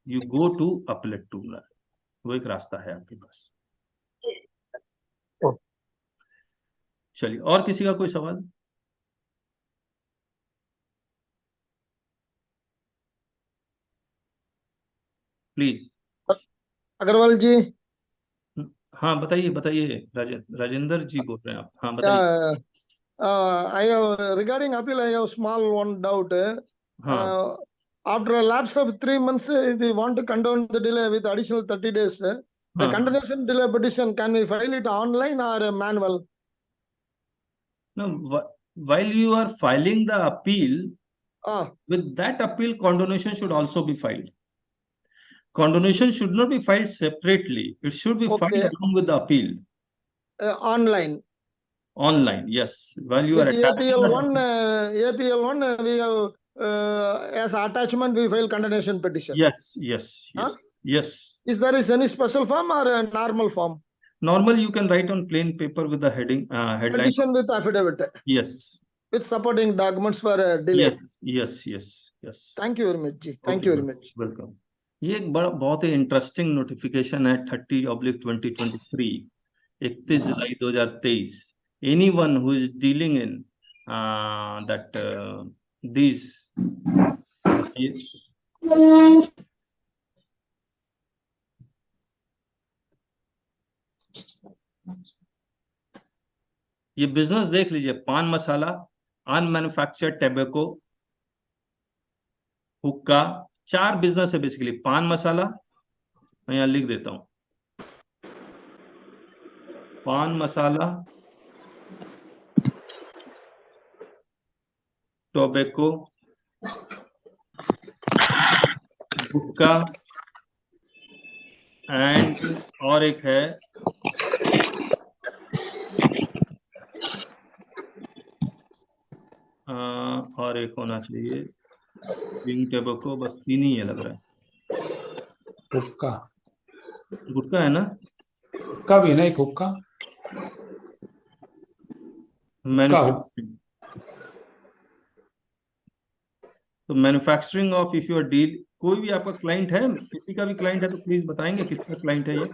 Speaker 1: you go to appellate tribunal। वो एक रास्ता है आपके पास। चलिए, और किसी का कोई सवाल? प्लीज।
Speaker 5: अग्रवाल जी,
Speaker 1: हाँ, बताइए बताइए, राजेंद्र जी बोल रहे हैं आप? हाँ, बताइए।
Speaker 5: I have regarding appeal, I have small one doubt.
Speaker 1: हाँ,
Speaker 5: After a lapse of 3 months, if we want to condone the delay with additional 30 days, the
Speaker 1: हाँ,
Speaker 5: continuation delay petition, can we file it online or manual?
Speaker 1: no, while you are filing the appeal,
Speaker 5: Ah,
Speaker 1: with that appeal condonation should also be filed. Condonation should not be filed separately, it should be filed
Speaker 5: Okay.
Speaker 1: along with the appeal.
Speaker 5: Online.
Speaker 1: Online, yes. While you are
Speaker 5: With
Speaker 1: attaching the
Speaker 5: APL1, we have as attachment we file continuation petition.
Speaker 1: yes, yes, yes,
Speaker 5: Huh?
Speaker 1: yes.
Speaker 5: Is there is any special form or a normal form?
Speaker 1: Normal, you can write on plain paper with the headline.
Speaker 5: Petition with affidavit
Speaker 1: Yes,
Speaker 5: with supporting documents for delay.
Speaker 1: yes, yes, yes, yes.
Speaker 5: Thank you very much, ji. Thank
Speaker 1: Okay,
Speaker 5: you very much.
Speaker 1: welcome. ये एक बड़ा बहुत ही interesting notification है, 30/2023, 31 जुलाई 2023। Anyone who is dealing in that these ये business देख लीजिए, पान मसाला, अनमैन्युफैक्चर्ड tobacco, हुक्का, 4 बिजनेस है बेसिकली। पान मसाला, मैं यहाँ लिख देता हूँ, पान मसाला, टोबैको, गुटखा, एंड और एक है और एक होना चाहिए ड्रिंक टोबैको, बस 3 ही है लग रहा है।
Speaker 3: हुक्का,
Speaker 1: गुटखा है ना?
Speaker 3: हुक्का भी है ना एक हुक्का,
Speaker 1: मैन्युफैक्चरिंग, तो manufacturing of, if your deal, कोई भी आपका क्लाइंट है, किसी का भी क्लाइंट है तो प्लीज बताएंगे किसका क्लाइंट है ये।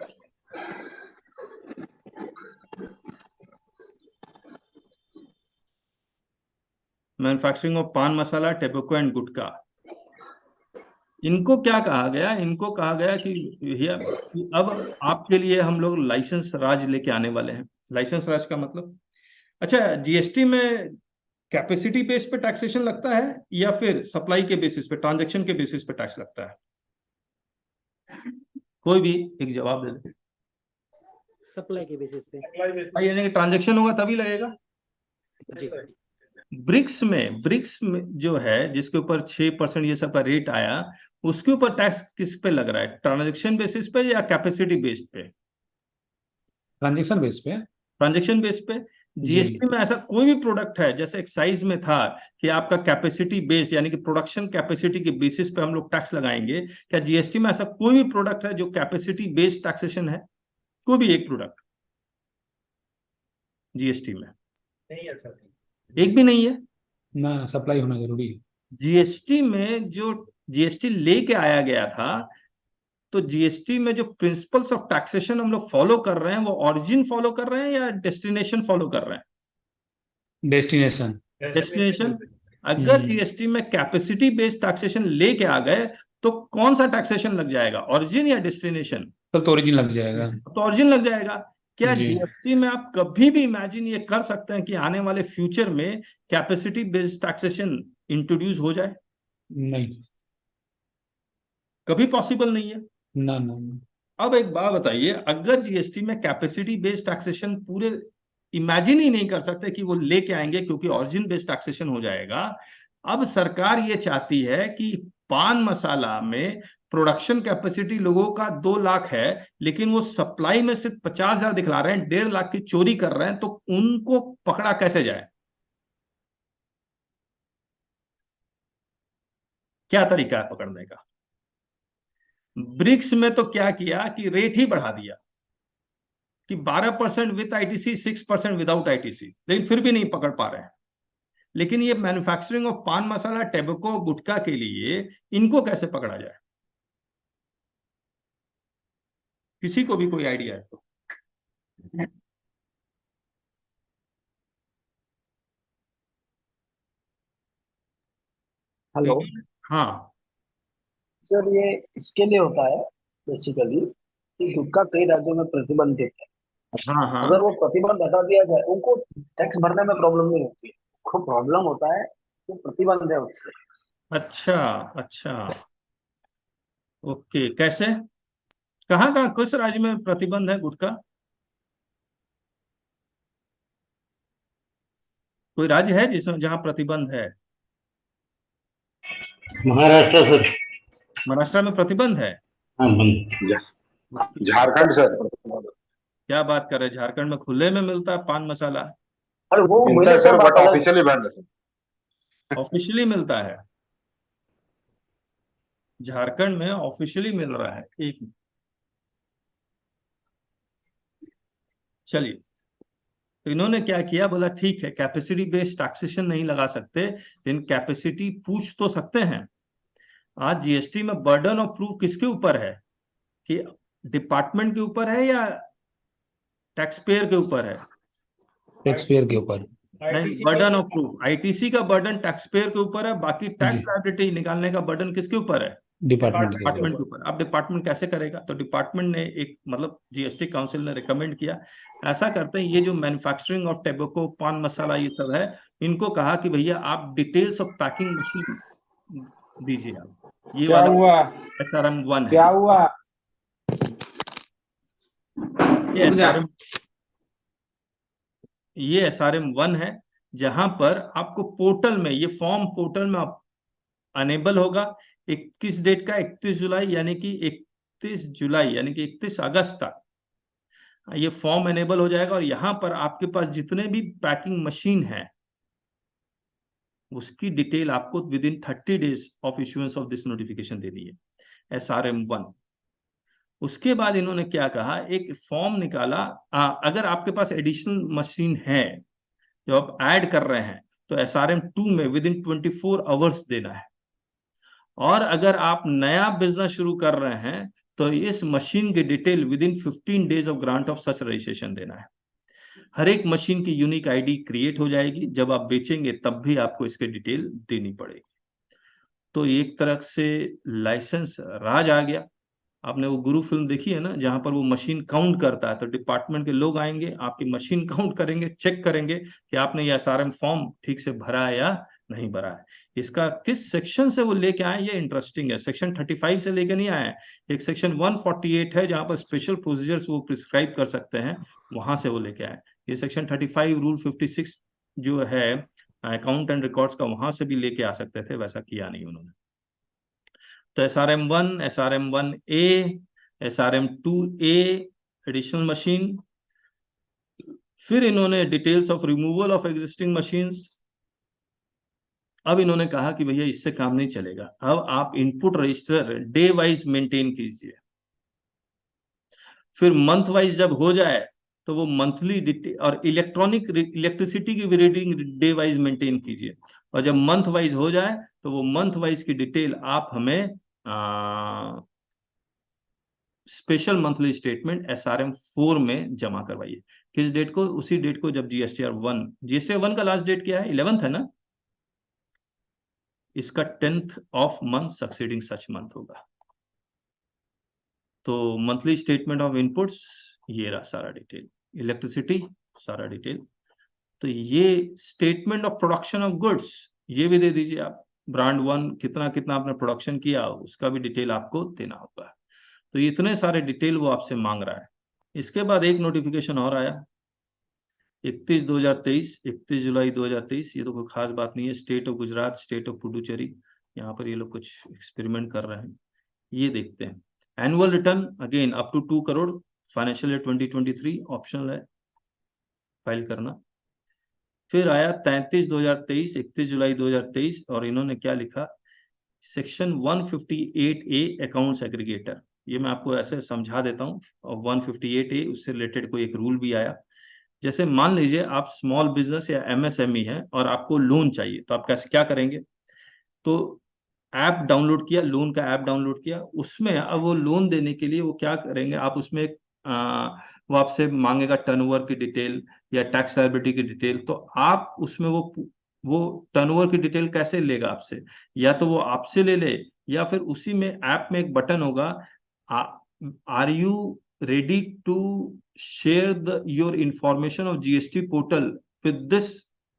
Speaker 1: मैन्युफैक्चरिंग ऑफ पान मसाला, टोबैको एंड गुटखा। इनको क्या कहा गया? इनको कहा गया कि भैया कि अब आपके लिए हम लोग लाइसेंस राज लेके आने वाले हैं। लाइसेंस राज का मतलब, अच्छा, जीएसटी में कैपेसिटी बेस पे टैक्सेशन लगता है या फिर सप्लाई के बेसिस पे, ट्रांजैक्शन के बेसिस पे टैक्स लगता है? कोई भी एक जवाब दे दे।
Speaker 6: सप्लाई के बेसिस पे।
Speaker 1: भाई यानी कि ट्रांजैक्शन होगा तभी लगेगा।
Speaker 6: जी।
Speaker 1: ब्रिक्स में जो है, जिसके ऊपर 6% ये सब का रेट आया, उसके ऊपर टैक्स किस पे लग रहा है? ट्रांजैक्शन बेसिस पे या कैपेसिटी बेस्ड पे?
Speaker 3: ट्रांजेक्शन बेस पे।
Speaker 1: ट्रांजैक्शन बेस पे। जीएसटी में ऐसा कोई भी प्रोडक्ट है, जैसे एक्साइज में था कि आपका कैपेसिटी बेस्ड यानी कि प्रोडक्शन कैपेसिटी के बेसिस पे हम लोग टैक्स लगाएंगे, क्या जीएसटी में ऐसा कोई भी प्रोडक्ट है जो कैपेसिटी बेस्ड टैक्सेशन है? कोई भी एक प्रोडक्ट जीएसटी में
Speaker 2: नहीं है सर,
Speaker 1: एक भी नहीं है।
Speaker 3: ना, सप्लाई होना जरूरी है।
Speaker 1: जीएसटी में जो जीएसटी लेके आया गया था, तो जीएसटी में जो प्रिंसिपल्स ऑफ टैक्सेशन हम लोग फॉलो कर रहे हैं, वो ओरिजिन फॉलो कर रहे हैं या डेस्टिनेशन फॉलो कर रहे हैं?
Speaker 3: डेस्टिनेशन।
Speaker 1: डेस्टिनेशन। अगर जीएसटी में कैपेसिटी बेस्ड टैक्सेशन लेके आ गए तो कौन सा टैक्सेशन लग जाएगा, ओरिजिन या डेस्टिनेशन?
Speaker 3: तब तो ओरिजिन लग जाएगा।
Speaker 1: तो ओरिजिन लग जाएगा। क्या
Speaker 3: जी।
Speaker 1: जीएसटी में आप कभी भी इमेजिन ये कर सकते हैं कि आने वाले फ्यूचर में कैपेसिटी बेस्ड टैक्सेशन इंट्रोड्यूस हो जाए?
Speaker 3: नहीं,
Speaker 1: कभी पॉसिबल नहीं है।
Speaker 3: ना ना ना।
Speaker 1: अब एक बात बताइए, अगर जीएसटी में कैपेसिटी बेस्ड टैक्सेशन पूरे इमेजिन ही नहीं कर सकते कि वो लेके आएंगे क्योंकि ओरिजिन बेस्ड टैक्सेशन हो जाएगा, अब सरकार ये चाहती है कि पान मसाला में प्रोडक्शन कैपेसिटी लोगों का 2 लाख है, लेकिन वो सप्लाई में सिर्फ 50,000 दिखला रहे हैं, 1.5 लाख की चोरी कर रहे हैं, तो उनको पकड़ा कैसे जाए? क्या तरीका है पकड़ने का? ब्रिक्स में तो क्या किया कि रेट ही बढ़ा दिया कि 12% विद आईटीसी, 6% विदाउट आईटीसी, लेकिन फिर भी नहीं पकड़ पा रहे हैं। लेकिन ये मैन्युफैक्चरिंग ऑफ पान मसाला, टैबेको, गुटखा के लिए इनको कैसे पकड़ा जाए? किसी को भी कोई आइडिया है तो?
Speaker 4: हेलो
Speaker 1: हाँ,
Speaker 4: सर, ये इसके लिए होता है बेसिकली कि गुटखा कई राज्यों में प्रतिबंधित है।
Speaker 1: हाँ, हाँ।
Speaker 4: अगर वो प्रतिबंध हटा दिया जाए, उनको टैक्स भरने में प्रॉब्लम नहीं होती है। उनको प्रॉब्लम होता है कि प्रतिबंध है उससे।
Speaker 1: अच्छा, अच्छा, ओके। कैसे? कहाँ कहाँ किस राज्य में प्रतिबंध है गुटखा? कोई राज्य है जिसमें जहां प्रतिबंध है?
Speaker 7: महाराष्ट्र सर।
Speaker 1: महाराष्ट्र में प्रतिबंध है?
Speaker 7: हाँ, बंद।
Speaker 8: झारखंड सर,
Speaker 1: क्या बात कर रहे हैं, झारखंड में खुले में मिलता है पान मसाला?
Speaker 4: और वो
Speaker 8: मिलता
Speaker 4: मिले
Speaker 8: है सर,
Speaker 4: तब
Speaker 8: बट
Speaker 4: बात अलग है।
Speaker 8: ऑफिशियली बैंड है सर।
Speaker 1: ऑफिशियली मिलता है? झारखंड में ऑफिशियली मिल रहा है? एक मिनट। चलिए, तो इन्होंने क्या किया, बोला ठीक है कैपेसिटी बेस्ड टैक्सेशन नहीं लगा सकते, लेकिन कैपेसिटी पूछ तो सकते हैं। आज जीएसटी में बर्डन ऑफ प्रूफ किसके ऊपर है? कि डिपार्टमेंट के ऊपर है या टैक्स पेयर के ऊपर है?
Speaker 3: टैक्स पेयर के ऊपर।
Speaker 1: नहीं, बर्डन ऑफ प्रूफ आईटीसी का बर्डन टैक्स पेयर के ऊपर है, बाकी टैक्स लायबिलिटी निकालने का बर्डन किसके ऊपर है?
Speaker 3: डिपार्टमेंट के
Speaker 1: डिपार्टमेंट के ऊपर। अब डिपार्टमेंट कैसे करेगा, तो डिपार्टमेंट ने एक मतलब जीएसटी काउंसिल ने रिकमेंड किया, ऐसा करते हैं ये जो मैन्युफैक्चरिंग ऑफ टैबेको, पान मसाला, ये सब है, इनको कहा कि भैया आप डिटेल्स ऑफ पैकिंग मशीन दीजिए। आप ये
Speaker 9: क्या
Speaker 1: वाला
Speaker 9: हुआ?
Speaker 1: SRM 1 है,
Speaker 9: क्या हुआ?
Speaker 1: ये SRM 1 है, जहां पर आपको पोर्टल में, ये फॉर्म पोर्टल में आप अनेबल होगा 21 डेट का, 31 जुलाई यानी कि 31 जुलाई यानी कि 31 अगस्त तक ये फॉर्म एनेबल हो जाएगा। और यहां पर आपके पास जितने भी पैकिंग मशीन है उसकी डिटेल आपको with in 30 days of issuance of this notification देनी है, SRM 1। उसके बाद इन्होंने क्या कहा, एक फॉर्म निकाला, अगर आपके पास एडिशनल मशीन है जो आप ऐड कर रहे हैं तो SRM 2 में विद इन 24 आवर्स देना है। और अगर आप नया बिजनेस शुरू कर रहे हैं तो इस मशीन की detail with in 15 days of grant of such registration देना है। हर एक मशीन की यूनिक आईडी क्रिएट हो जाएगी, जब आप बेचेंगे तब भी आपको इसके डिटेल देनी पड़ेगी। तो एक तरह से लाइसेंस राज आ गया। आपने वो गुरु फिल्म देखी है ना, जहां पर वो मशीन काउंट करता है, तो डिपार्टमेंट के लोग आएंगे, आपकी मशीन काउंट करेंगे, चेक करेंगे कि आपने ये SRM फॉर्म ठीक से भरा है या नहीं भरा है। इसका किस सेक्शन से वो लेके आए ये इंटरेस्टिंग है। सेक्शन 35 से लेके नहीं आए, एक सेक्शन 148 है जहां पर स्पेशल प्रोसीजर्स वो प्रिस्क्राइब कर सकते हैं, वहां से वो लेके आए। ये सेक्शन 35 रूल 56 जो है अकाउंट एंड रिकॉर्ड्स का, वहां से भी लेके आ सकते थे, वैसा किया नहीं उन्होंने। तो SRM 1, SRM 1A, SRM 2A additional machine. फिर इन्होंने details of removal of existing machines. अब इन्होंने कहा कि भैया इससे काम नहीं चलेगा, अब आप input register day wise maintain कीजिए। फिर मंथ वाइज जब हो जाए तो वो मंथली डिटेल और इलेक्ट्रिसिटी की भी रीडिंग डे वाइज मेंटेन कीजिए। और जब मंथ वाइज हो जाए तो वो मंथ वाइज की डिटेल आप हमें स्पेशल मंथली स्टेटमेंट SRM 4 में जमा करवाइए। किस डेट को? उसी डेट को जब GSTR 1 का लास्ट डेट क्या है? 11th है ना, इसका 10th of month succeeding such month होगा। तो मंथली स्टेटमेंट ऑफ इनपुट्स, ये रहा सारा डिटेल, इलेक्ट्रिसिटी सारा डिटेल। तो ये statement of production of goods ये भी दे दीजिए आप, ब्रांड 1 कितना कितना आपने प्रोडक्शन किया उसका भी डिटेल आपको देना होगा। तो इतने सारे डिटेल वो आपसे मांग रहा है। इसके बाद एक नोटिफिकेशन और आया 31 जुलाई 2023। ये तो कोई खास बात नहीं है, state of Gujarat, state of Puducherry, यहाँ पर ये लोग कुछ एक्सपेरिमेंट कर रहे हैं। ये देखते हैं। Annual return again up to 2 crore, financial year 2023 optional है फाइल करना। फिर आया 33/2023, 31 जुलाई 2023, और इन्होंने क्या लिखा, सेक्शन 158A अकाउंट्स एग्रीगेटर। ये मैं आपको ऐसे समझा देता हूँ। और 158A उससे रिलेटेड कोई एक रूल भी आया। जैसे मान लीजिए आप स्मॉल बिजनेस या MSME है और आपको लोन चाहिए, तो आप कैसे क्या करेंगे? तो ऐप डाउनलोड किया, लोन का ऐप डाउनलोड किया, उसमें अब वो लोन देने के लिए वो क्या करेंगे, आप उसमें वो आपसे मांगेगा टर्नओवर की डिटेल या टैक्स लायबिलिटी की डिटेल। तो आप उसमें वो टर्नओवर की डिटेल कैसे लेगा आपसे? या तो वो आपसे ले ले, या फिर उसी में ऐप में एक बटन होगा, are you ready to share your information of GST portal with this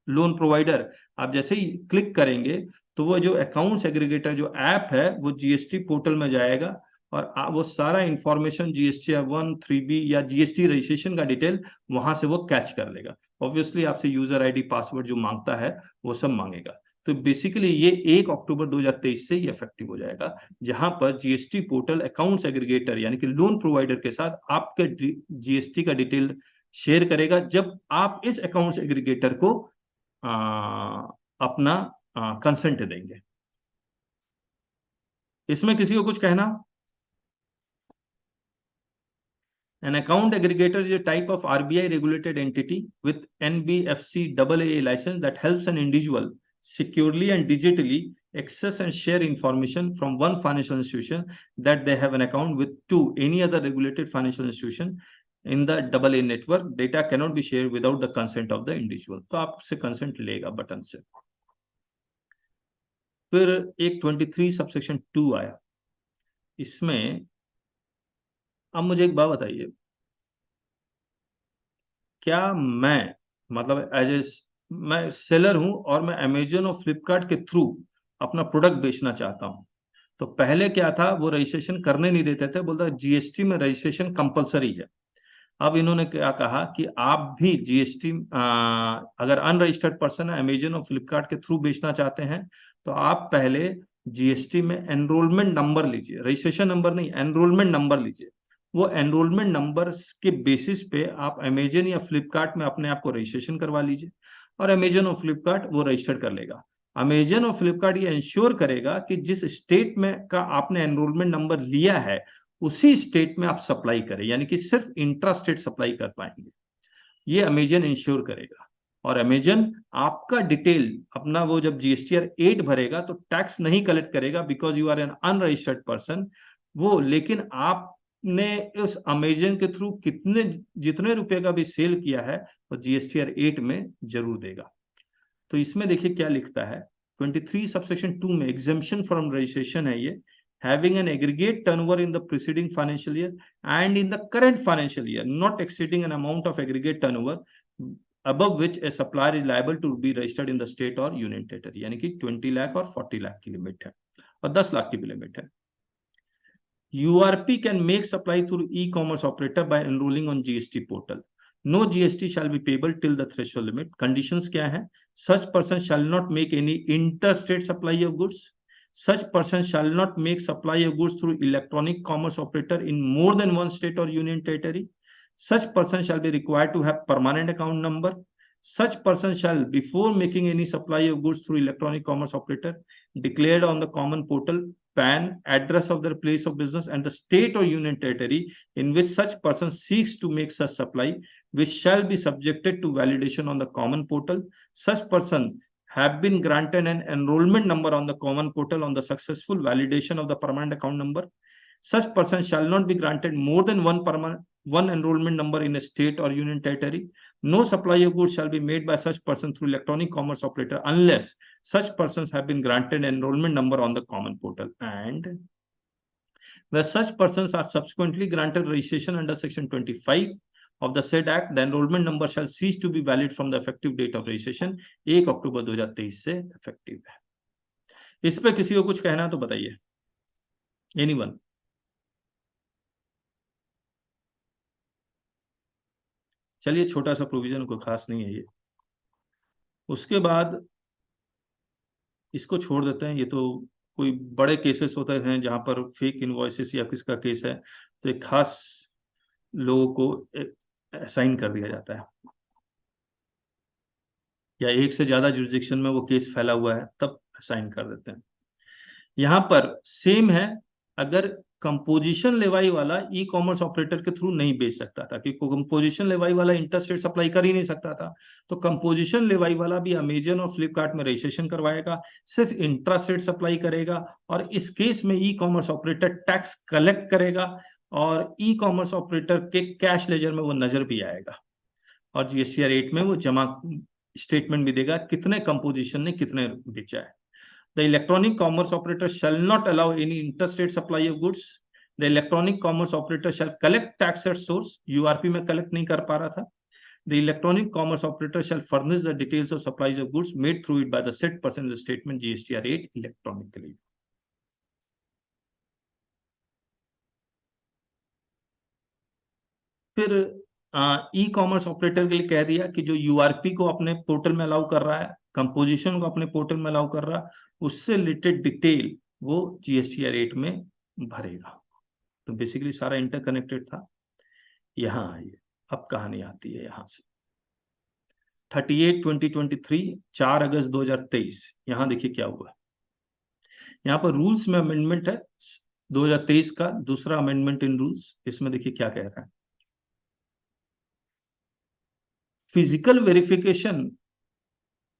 Speaker 1: loan provider. आप जैसे ही क्लिक करेंगे तो वो जो अकाउंट्स एग्रीगेटर जो ऐप है वो GST पोर्टल में जाएगा और वो सारा इंफॉर्मेशन GSTR 1, 3B या GST रजिस्ट्रेशन का डिटेल वहां से वो कैच कर लेगा। ऑब्वियसली आपसे यूजर ID पासवर्ड जो मांगता है वो सब मांगेगा। तो बेसिकली ये 1 अक्टूबर 2023 से ये इफेक्टिव हो जाएगा, जहां पर GST पोर्टल अकाउंट्स एग्रीगेटर यानी कि लोन प्रोवाइडर के साथ आपके GST का डिटेल शेयर करेगा, जब आप इस अकाउंट्स एग्रीगेटर को अपना कंसेंट देंगे। इसमें किसी को कुछ कहना? An account aggregator is a type of RBI regulated entity with NBFC AA license that helps an individual securely and digitally access and share information from one financial institution that they have an account with to any other regulated financial institution in the AA network. Data cannot be shared without the consent of the individual. तो आपसे consent लेगा button से। फिर एक 23 subsection 2 आया, इसमें अब मुझे एक बात बताइए, क्या मैं मतलब मैं सेलर हूं और मैं अमेजन और फ्लिपकार्ट के थ्रू अपना प्रोडक्ट बेचना चाहता हूं, तो पहले क्या था, वो रजिस्ट्रेशन करने नहीं देते थे, बोलता जीएसटी में रजिस्ट्रेशन कंपलसरी है। अब इन्होंने क्या कहा कि आप भी जीएसटी अगर अनरजिस्टर्ड पर्सन है, अमेजन और फ्लिपकार्ट के थ्रू बेचना चाहते हैं, तो आप पहले जीएसटी में एनरोलमेंट नंबर लीजिए, रजिस्ट्रेशन नंबर नहीं, एनरोलमेंट नंबर लीजिए। वो एनरोलमेंट नंबर के बेसिस पे आप अमेजन या फ्लिपकार्ट में अपने आप को रजिस्ट्रेशन करवा लीजिए, और अमेजन और फ्लिपकार्ट वो रजिस्टर कर लेगा। अमेजन और फ्लिपकार्ट ये इंश्योर करेगा कि जिस स्टेट में का आपने एनरोलमेंट नंबर लिया है उसी स्टेट में आप सप्लाई करें, यानी कि सिर्फ इंट्रा स्टेट सप्लाई कर पाएंगे, ये अमेजन इंश्योर करेगा। और अमेजन आपका डिटेल अपना वो जब जीएसटीआर 8 भरेगा तो टैक्स नहीं कलेक्ट करेगा, because you are an unregistered person वो, लेकिन आपने उस अमेजन के थ्रू जितने रुपए का भी सेल किया है वो जीएसटीआर 8 में जरूर देगा। तो इसमें देखिए क्या लिखता है, 23 सबसेक्शन 2 में एग्जेम्पशन फ्रॉम रजिस्ट्रेशन है ये, having an aggregate turnover in the preceding financial year and in the current financial year not exceeding an amount of aggregate turnover above which a supplier is liable to be registered in the state or union territory, यानी कि 20 लाख और 40 लाख की limit है और 10 लाख की भी limit है। URP can make supply through e-commerce operator by enrolling on GST portal. No GST shall be payable till the threshold limit. Conditions क्या है? Such person shall not make any interstate supply of goods. Such person shall not make supply of goods through electronic commerce operator in more than one state or union territory. Such person shall be required to have permanent account number. Such person shall, before making any supply of goods through electronic commerce operator, declared on the common portal PAN, address of their place of business, and the state or union territory in which such person seeks to make such supply, which shall be subjected to validation on the common portal. Such person have been granted an enrollment number on the common portal on the successful validation of the permanent account number. Such person shall not be granted more than one enrollment number in a state or union territory. No supply of goods shall be made by such person through electronic commerce operator unless such persons have been granted enrollment number on the common portal. And where such persons are subsequently granted registration under section 25 of the said act, the enrollment number shall cease to be valid from the effective date of registration. 1 October 2023 से effective है। इस पे किसी को कुछ कहना तो बताइए, एनीवन? चलिए, छोटा सा प्रोविजन, कोई खास नहीं है ये। उसके बाद इसको छोड़ देते हैं, ये तो कोई बड़े केसेस होते हैं जहां पर फेक इनवॉइसेस या किसका केस है तो एक खास लोगों को असाइन कर दिया जाता है, या एक से ज्यादा जुरिडिक्शन में वो केस फैला हुआ है तब असाइन कर देते हैं। यहाँ पर सेम है, अगर कंपोजिशन लेवाई वाला ई कॉमर्स ऑपरेटर के थ्रू नहीं बेच सकता था, क्योंकि कंपोजिशन लेवाई वाला इंटरस्टेट सप्लाई कर ही नहीं सकता था, तो कंपोजिशन लेवाई वाला भी अमेजन और फ्लिपकार्ट में रजिस्ट्रेशन करवाएगा, सिर्फ इंट्रास्टेट सप्लाई करेगा, और इस केस में e commerce operator tax collect करेगा और ई कॉमर्स ऑपरेटर के कैश लेजर में वो नजर भी आएगा और जीएसटीआर 8 में वो जमा स्टेटमेंट भी देगा कितने कंपोजिशन ने कितने बेचा है। The electronic commerce operator shall not allow any interstate supply of goods. The electronic commerce operator shall collect tax at source. URP में collect नहीं कर पा रहा था। The electronic commerce operator shall furnish the details of supplies of goods made through it by the said person in the statement GSTR 8 electronically. फिर e commerce operator के लिए कह दिया कि जो यूआरपी को अपने पोर्टल में अलाउ कर रहा है, कंपोजिशन को अपने पोर्टल में अलाउ कर रहा है, उससे रिलेटेड डिटेल वो जीएसटीआर 8 में भरेगा। तो बेसिकली सारा इंटरकनेक्टेड था। यहाँ आइए, अब कहानी आती है यहाँ से 38/2023 4 अगस्त 2023। यहाँ देखिए क्या हुआ। यहाँ पर रूल्स में अमेंडमेंट है 2023 का दूसरा अमेंडमेंट इन रूल्स। इसमें देखिए क्या कह रहा है, physical verification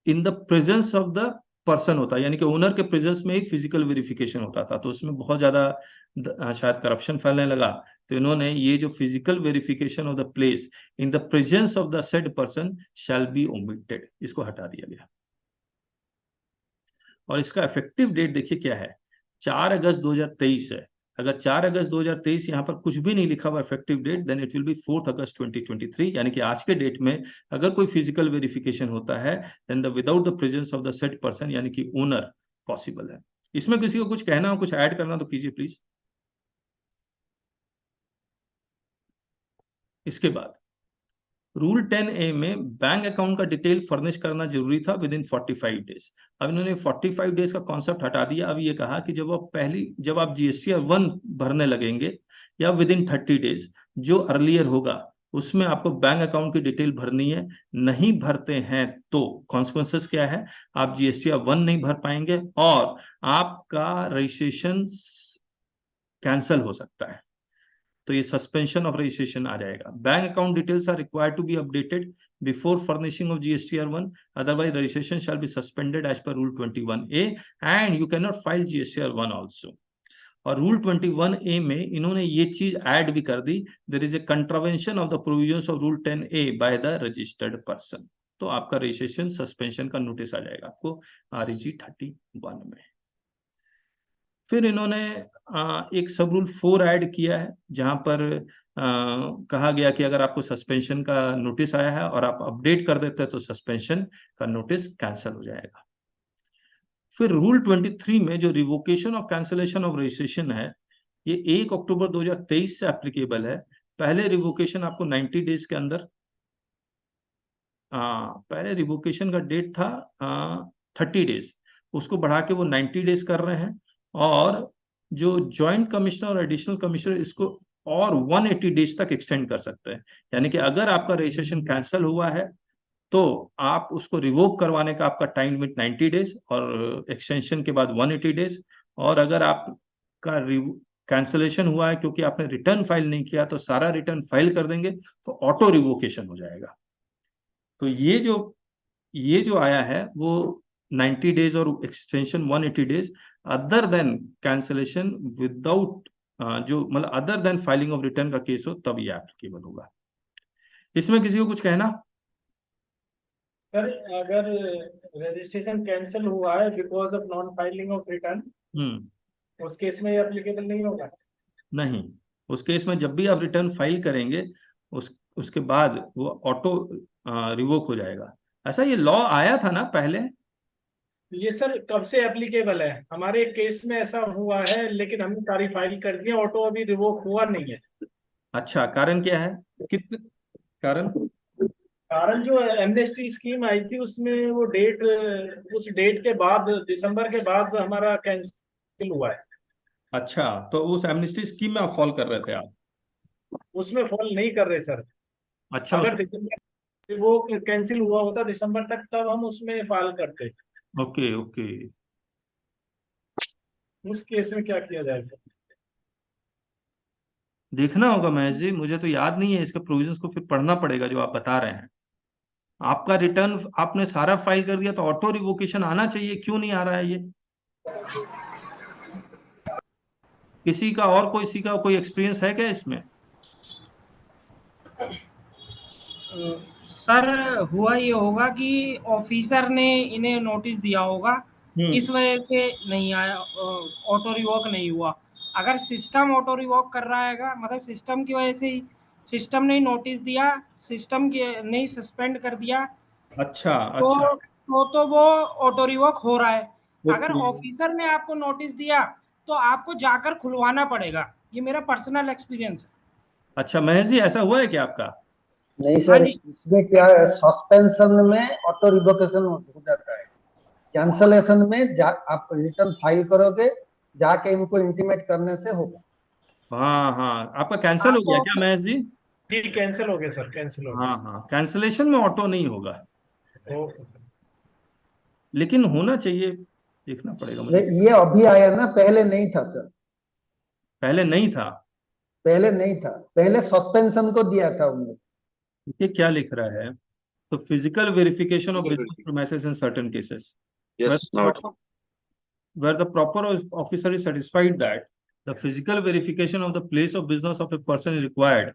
Speaker 1: in the presence of the person होता है, यानी कि ओनर के प्रेजेंस में ही फिजिकल वेरिफिकेशन होता था, तो उसमें बहुत ज्यादा शायद करप्शन फैलने लगा, तो इन्होंने ये जो physical verification of the place in the presence of the said person shall B omitted, इसको हटा दिया गया। और इसका इफेक्टिव डेट देखिए क्या है, 4 अगस्त 2023 है। अगर 4 अगस्त 2023 यहाँ पर कुछ भी नहीं लिखा हुआ effective date, then it will be 4 August 2023, यानी कि आज के डेट में अगर कोई फिजिकल वेरिफिकेशन होता है then the without the presence of the said person यानी कि ओनर पॉसिबल है। इसमें किसी को कुछ कहना हो, कुछ ऐड करना तो कीजिए प्लीज। इसके बाद रूल 10A में बैंक अकाउंट का डिटेल फर्निश करना जरूरी था विद इन 45 डेज। अब इन्होंने 45 डेज का कॉन्सेप्ट हटा दिया। अब ये कहा कि जब आप GSTR 1 भरने लगेंगे या विद इन 30 डेज जो अर्लियर होगा उसमें आपको बैंक अकाउंट की डिटेल भरनी है। नहीं भरते हैं तो कॉन्सिक्वेंसेस क्या है, आप GSTR 1 नहीं भर पाएंगे और आपका रजिस्ट्रेशन कैंसिल हो सकता है, तो ये सस्पेंशन ऑफ रजिस्ट्रेशन आ जाएगा। Bank account details are required to be updated before furnishing of GSTR 1, otherwise registration shall be suspended as per rule 21A and you can not file GSTR 1 also. और rule 21A में इन्होंने ये चीज add भी कर दी, there is a contravention of the provisions of rule 10A by the registered person, तो आपका रजिस्ट्रेशन सस्पेंशन का नोटिस आ जाएगा आपको REG 31 में। फिर इन्होंने एक सब रूल 4 ऐड किया है जहां पर कहा गया कि अगर आपको सस्पेंशन का नोटिस आया है और आप अपडेट कर देते हैं तो सस्पेंशन का नोटिस कैंसिल हो जाएगा। फिर रूल 23 में जो revocation of cancellation of registration है ये 1 अक्टूबर 2023 से एप्लीकेबल है। पहले रिवोकेशन आपको 90 डेज के अंदर, पहले रिवोकेशन का डेट था 30 डेज, उसको बढ़ा के वो 90 डेज कर रहे हैं और जो जॉइंट कमिश्नर और एडिशनल कमिश्नर इसको और 180 डेज तक एक्सटेंड कर सकते हैं। यानी कि अगर आपका रजिस्ट्रेशन कैंसिल हुआ है तो आप उसको रिवोक करवाने का आपका टाइम लिमिट 90 डेज और एक्सटेंशन के बाद 180 डेज, और अगर आपका कैंसिलेशन हुआ है क्योंकि आपने रिटर्न फाइल नहीं किया तो सारा रिटर्न फाइल कर देंगे तो ऑटो रिवोकेशन हो जाएगा। तो ये जो आया है वो 90 डेज और extension 180 days other than cancellation without जो मतलब other than filing of return का केस हो तब ये एप्लीकेबल होगा। इसमें किसी को कुछ कहना?
Speaker 9: सर अगर रजिस्ट्रेशन कैंसिल हुआ है because of non filing of return, उस केस में ये एप्लीकेबल नहीं होगा?
Speaker 1: नहीं, उस केस में जब भी आप रिटर्न फाइल करेंगे उसके बाद वो ऑटो रिवोक हो जाएगा। ऐसा ये लॉ आया था ना पहले?
Speaker 9: ये सर कब से एप्लीकेबल है? हमारे केस में ऐसा हुआ है लेकिन हमने सारी फाइल कर दी, ऑटो अभी रिवोक हुआ नहीं है।
Speaker 1: अच्छा, कारण क्या है? कितने कारण
Speaker 9: जो एमनेस्टी स्कीम आई थी उसमें वो उस डेट के बाद, दिसंबर के बाद हमारा कैंसिल हुआ है।
Speaker 1: अच्छा, तो उस एमनेस्टी स्कीम में आप फॉल कर रहे थे? आप
Speaker 9: उसमें फॉल नहीं कर रहे सर।
Speaker 1: अच्छा,
Speaker 9: अगर दिसंबर वो कैंसिल हुआ होता दिसंबर तक तब हम उसमें फाइल करते।
Speaker 1: ओके
Speaker 9: उस केस में क्या किया जाए सर?
Speaker 1: देखना होगा महेश जी, मुझे तो याद नहीं है, इसके प्रोविजंस को फिर पढ़ना पड़ेगा जो आप बता रहे हैं। आपका रिटर्न आपने सारा फाइल कर दिया तो ऑटो रिवोकेशन आना चाहिए, क्यों नहीं आ रहा है ये? किसी का कोई एक्सपीरियंस है क्या इसमें?
Speaker 10: सर हुआ ये होगा कि ऑफिसर ने इन्हें नोटिस दिया होगा, इस वजह से नहीं आया, ऑटो रिवोक नहीं हुआ। अगर सिस्टम ऑटो रिवोक कर रहा है, मतलब सिस्टम की वजह से ही, सिस्टम ने नोटिस दिया, सिस्टम ने सस्पेंड कर दिया,
Speaker 1: अच्छा
Speaker 10: तो वो ऑटो रिवोक हो रहा है। अगर ऑफिसर ने आपको नोटिस दिया तो आपको जाकर खुलवाना पड़ेगा। ये मेरा पर्सनल एक्सपीरियंस है।
Speaker 1: अच्छा महेश जी, ऐसा हुआ है क्या आपका?
Speaker 11: नहीं सर, इसमें क्या है, सस्पेंशन में ऑटो रिवोकेशन हो जाता है, कैंसलेशन में आप रिटर्न फाइल करोगे, जाके इनको इंटीमेट करने से होगा।
Speaker 1: हाँ, आपका कैंसिल हो गया क्या महेश जी?
Speaker 9: जी कैंसिल हो गया सर, कैंसिल हो गया।
Speaker 1: हाँ, कैंसिलेशन में ऑटो नहीं होगा, लेकिन होना चाहिए, देखना पड़ेगा मुझे।
Speaker 11: ये अभी आया ना, पहले नहीं था सर।
Speaker 1: पहले नहीं था?
Speaker 11: पहले सस्पेंशन को दिया था उन्होंने।
Speaker 1: ये क्या लिख रहा है? तो physical verification of business premises in certain cases where the proper officer is satisfied that the physical verification of the place of business of a person is required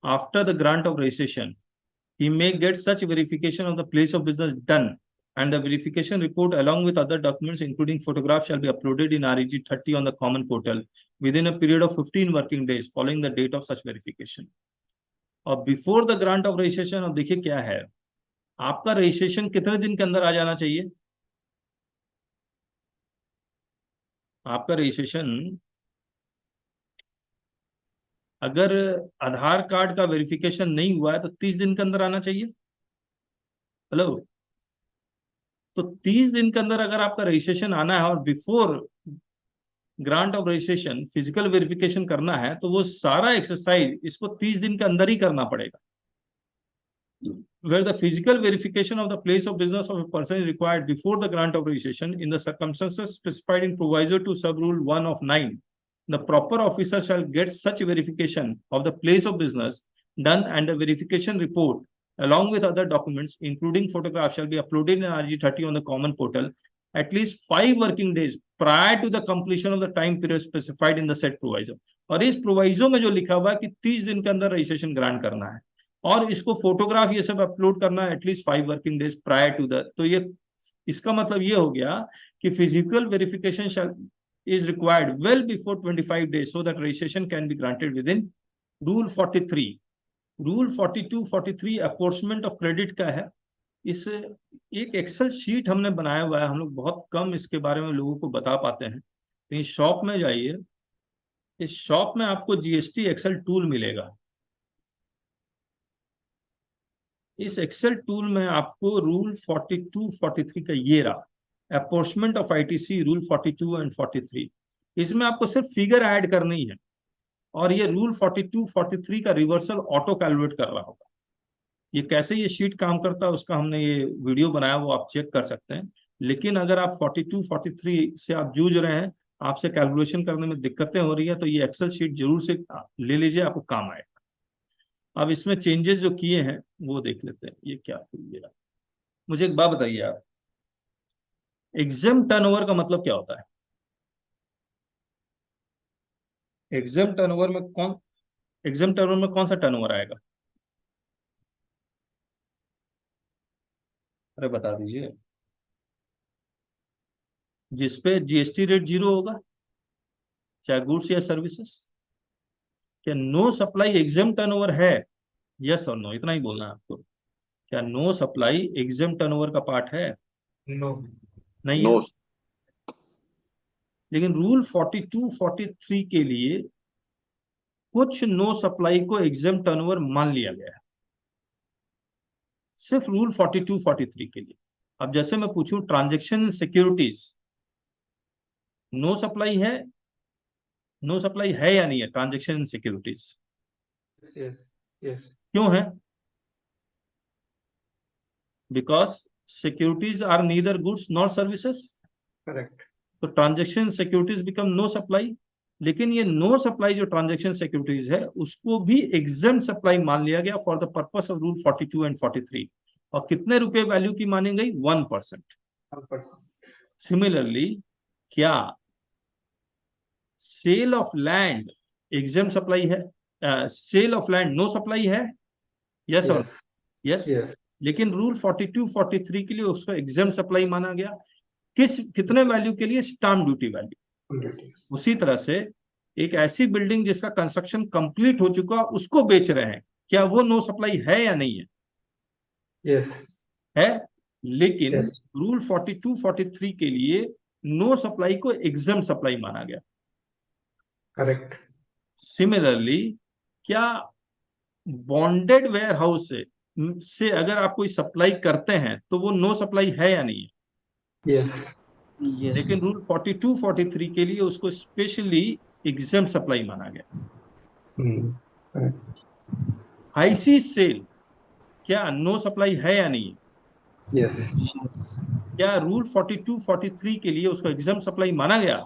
Speaker 1: after the grant of registration, he may get such verification of the place of business done and the verification report along with other documents including photographs shall be uploaded in REG 30 on the common portal within a period of 15 working days following the date of such verification. और before the grant of registration, अब देखिए क्या है, आपका registration कितने दिन के अंदर आ जाना चाहिए? आपका रजिस्ट्रेशन अगर आधार कार्ड का वेरिफिकेशन नहीं हुआ है तो 30 दिन के अंदर आना चाहिए। हेलो, तो 30 दिन के अंदर अगर आपका रजिस्ट्रेशन आना है और before grant of registration physical verification करना है, तो वो सारा एक्सरसाइज इसको 30 दिन के अंदर ही करना पड़ेगा। Where the physical verification of the place of business of a person is required before the grant of registration in the circumstances specified in proviso to sub rule 1 of 9, the proper officer shall get such verification of the place of business done and the verification report along with other documents including photographs shall be uploaded in RG 30 on the common portal at least 5 working days prior to the completion of the time period specified in the said proviso. और इस proviso में जो लिखा हुआ है कि 30 दिन के अंदर रजिस्ट्रेशन ग्रांट करना है और इसको फोटोग्राफ ये सब अपलोड करना है at least 5 working days prior to the, तो ये इसका मतलब ये हो गया कि physical verification is required well before 25 days so that registration can be granted within rule 43. rule 42 43 apportionment of credit का है। इस एक एक्सेल शीट हमने बनाया हुआ है, हम लोग बहुत कम इसके बारे में लोगों को बता पाते हैं। तो इस शॉप में जाइए, इस शॉप में आपको जीएसटी एक्सेल टूल मिलेगा। इस एक्सेल टूल में आपको रूल 42 43 का ये रहा, अपॉर्चमेंट ऑफ आईटीसी रूल 42 एंड 43, इसमें आपको सिर्फ फिगर ऐड करनी है और ये रूल 42 43 का रिवर्सल ऑटो कैलकुलेट कर रहा होगा। ये कैसे ये शीट काम करता है उसका हमने ये वीडियो बनाया, वो आप चेक कर सकते हैं। लेकिन अगर आप 42 43 से आप जूझ रहे हैं, आपसे कैलकुलेशन करने में दिक्कतें हो रही है, तो ये एक्सेल शीट जरूर से ले लीजिए, आपको काम आएगा। अब इसमें चेंजेस जो किए हैं वो देख लेते हैं। ये क्या है, मुझे एक बात बताइए आप, एग्जाम टर्नओवर का मतलब क्या होता है? एग्जाम टर्नओवर में कौन सा टर्नओवर आएगा? अरे बता दीजिए। जिसपे जीएसटी रेट 0 होगा, चाहे गुड्स या सर्विसेज। क्या नो सप्लाई एग्जाम टर्नओवर है? यस और नो, इतना ही बोलना है आपको। क्या नो सप्लाई एग्जाम टर्नओवर का पार्ट है?
Speaker 2: नो,
Speaker 1: नहीं
Speaker 8: नो।
Speaker 1: है। लेकिन रूल 42 43 के लिए कुछ नो सप्लाई को एग्जाम टर्नओवर मान लिया गया है, सिर्फ रूल 42 43 के लिए। अब जैसे मैं पूछूं ट्रांजैक्शन सिक्योरिटीज, नो सप्लाई है, नो सप्लाई है या नहीं है ट्रांजैक्शन सिक्योरिटीज?
Speaker 2: यस।
Speaker 1: क्यों है? Because securities are neither goods nor services.
Speaker 2: Correct.
Speaker 1: तो transaction securities become no supply. लेकिन ये नो सप्लाई जो ट्रांजैक्शन सिक्योरिटीज है उसको भी एग्जाम सप्लाई मान लिया गया for the purpose of rule 42 and 43। और कितने रुपए वैल्यू की मानी गई? 1%। सिमिलरली, क्या sale of land exempt supply है? Sale of land no supply है? यस और यस। लेकिन रूल 42 43 के लिए उसको एग्जाम सप्लाई माना गया। कितने वैल्यू के लिए? Stamp duty value. उसी तरह से एक ऐसी बिल्डिंग जिसका कंस्ट्रक्शन कंप्लीट हो चुका उसको बेच रहे हैं, क्या वो नो सप्लाई है या नहीं है?
Speaker 2: यस
Speaker 1: है। लेकिन रूल 42 43 के लिए नो सप्लाई को एग्जाम सप्लाई माना गया।
Speaker 2: करेक्ट।
Speaker 1: सिमिलरली, क्या बॉन्डेड वेयर हाउस से अगर आप कोई सप्लाई करते हैं तो वो नो सप्लाई है या नहीं है?
Speaker 2: यस।
Speaker 1: लेकिन रूल 42 43 के लिए उसको स्पेशली एग्जाम सप्लाई माना गया। आईसी सेल क्या नो सप्लाई है या नहीं है?
Speaker 2: यस।
Speaker 1: क्या रूल 42 43 के लिए उसको एग्जाम सप्लाई माना गया?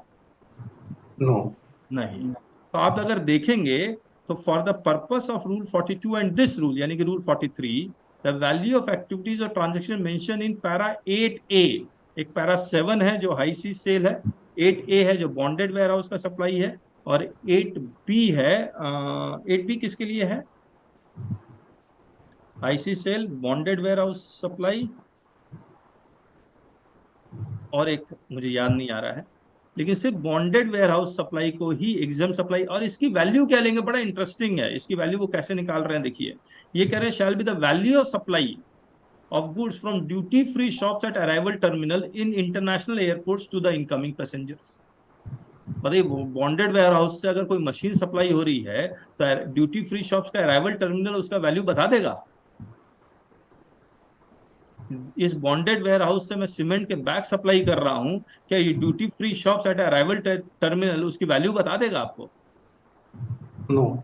Speaker 2: नो,
Speaker 1: नहीं। तो आप अगर देखेंगे तो for the purpose of rule 42 and this rule यानी कि rule 43, the value of activities और transaction mention in para 8A, एक पैरा 7 है जो हाई सी सेल है, 8A है जो बॉन्डेड वेयर हाउस का सप्लाई है, और 8B है 8B किसके लिए है? High sea sale, bonded warehouse supply और एक मुझे याद नहीं आ रहा है, लेकिन सिर्फ बॉन्डेड वेयरहाउस सप्लाई को ही एग्जाम सप्लाई, और इसकी वैल्यू क्या लेंगे, बड़ा इंटरेस्टिंग है, इसकी वैल्यू वो कैसे निकाल रहे हैं देखिए। ये कह रहे हैं shall be the value of supply of goods from duty free shops at arrival terminal in international airports to the incoming passengers। बताइए, बॉन्डेड वेयरहाउस से अगर कोई मशीन सप्लाई हो रही है तो ड्यूटी फ्री शॉप्स का अराइवल टर्मिनल उसका वैल्यू बता देगा। इस बॉन्डेड वेयरहाउस से मैं सीमेंट के बैग सप्लाई कर रहा हूं, क्या ये duty free shops at arrival terminal उसकी वैल्यू बता देगा आपको?
Speaker 7: नो।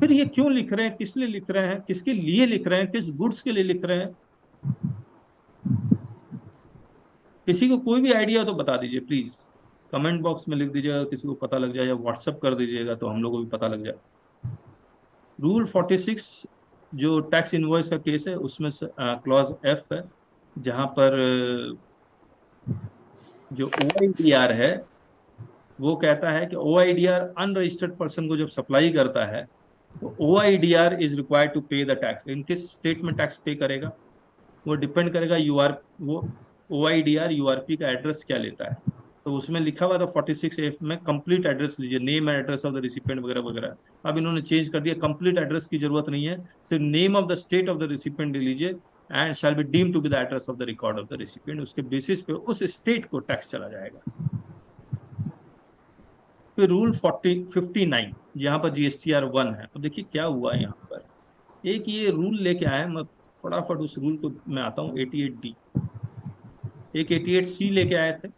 Speaker 1: फिर ये क्यों लिख रहे हैं, किस लिए लिख रहे हैं, किसके लिए लिख रहे हैं, किस गुड्स के लिए लिख रहे हैं? किसी को कोई भी आइडिया तो बता दीजिए प्लीज, कमेंट बॉक्स में लिख दीजिएगा, किसी को पता लग जाए, या व्हाट्सएप कर दीजिएगा तो हम लोग को भी पता लग जाए। रूल 46 जो टैक्स इनवॉइस का केस है उसमें क्लॉज एफ है, जहां पर जो OIDR है वो कहता है कि OIDR अनरजिस्टर्ड पर्सन को जब सप्लाई करता है तो OIDR इज रिक्वायर्ड टू पे द टैक्स। इन किस स्टेट में टैक्स पे करेगा वो डिपेंड करेगा वो OIDR URP का एड्रेस क्या लेता है। तो उसमें लिखा हुआ था 46F में कंप्लीट एड्रेस लीजिए, name and address of the recipient वगैरह वगैरह। अब इन्होंने चेंज कर दिया, कंप्लीट एड्रेस की जरूरत नहीं है, सिर्फ name of the state of the recipient लीजिए and shall be deemed to be the address of the record of the recipient. उसके बेसिस पे उस स्टेट को टैक्स चला जाएगा। फिर रूल 59 जहां पर GSTR 1 है। तो देखिए क्या हुआ है यहाँ पर, एक ये रूल लेके आए, मैं फटाफट उस रूल को मैं आता हूँ। 88D, एक 88C लेके आए थे,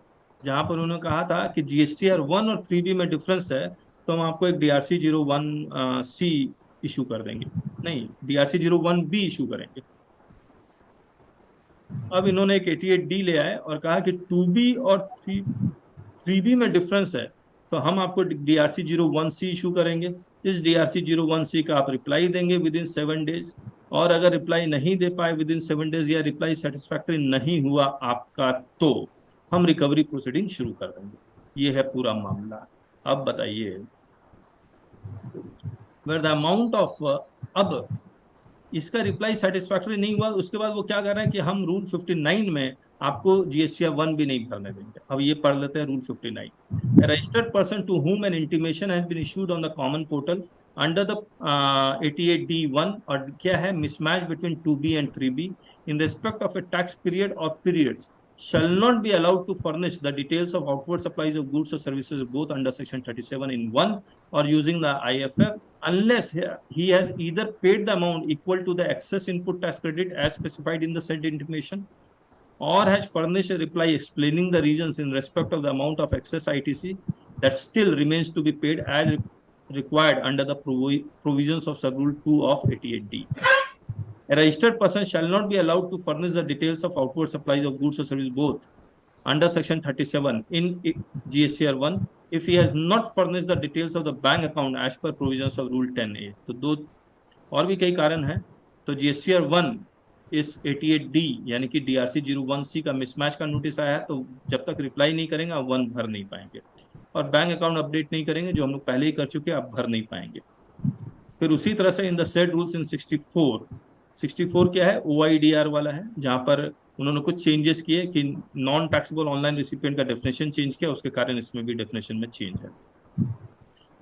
Speaker 1: जहां पर उन्होंने कहा था कि GSTR 1 और 3B में डिफरेंस है तो हम आपको एक DRC 01C इशू कर देंगे, नहीं DRC 01B इशू करेंगे। अब इन्होंने एक 88D ले आए और कहा कि 2B और 3B में डिफरेंस है तो हम आपको DRC 01C इशू करेंगे। इस DRC 01C का आप रिप्लाई देंगे विद इन 7 डेज, और अगर रिप्लाई नहीं दे पाए विद इन 7 डेज या रिप्लाई सेटिस्फैक्टरी नहीं हुआ आपका तो हम रिकवरी प्रोसीडिंग शुरू कर देंगे। ये है पूरा मामला। अब बताइए वेयर द अमाउंट ऑफ, अब इसका रिप्लाई सेटिस्फैक्टरी नहीं हुआ, उसके बाद वो क्या कर रहे हैं कि हम रूल 59 में आपको GSTR 1 भी नहीं भरने देंगे। अब ये पढ़ लेते हैं rule 59। Registered person to whom an intimation has been issued on the common portal under the 88D1, और क्या है, mismatch between 2B and 3B in respect of a tax period or periods shall not be allowed to furnish the details of outward supplies of goods or services both under section 37 in 1 or using the IFF unless he has either paid the amount equal to the excess input tax credit as specified in the said intimation or has furnished a reply explaining the reasons in respect of the amount of excess ITC that still remains to be paid as required under the provisions of sub-rule 2 of 88D. A registered person shall not be allowed to furnish the details of outward supplies of goods or services both under section 37 in GSTR 1 if he has not furnished the details of the bank account as per provisions of rule 10A. तो दो और भी कई कारण हैं। तो GSTR 1 इस 88D यानी कि DRC 01C का मिसमैच का नोटिस आया है, तो जब तक रिप्लाई नहीं करेंगे आप 1 भर नहीं पाएंगे, और बैंक अकाउंट अपडेट नहीं करेंगे जो हम लोग पहले ही कर चुके आप भर नहीं पाएंगे। फिर उसी तरह से in the said rules in 64 क्या है, OIDR वाला है, जहां पर उन्होंने कुछ चेंजेस किए कि नॉन टैक्सेबल ऑनलाइन रिसिपिएंट का डेफिनेशन चेंज किया, उसके कारण इसमें भी डेफिनेशन में चेंज है।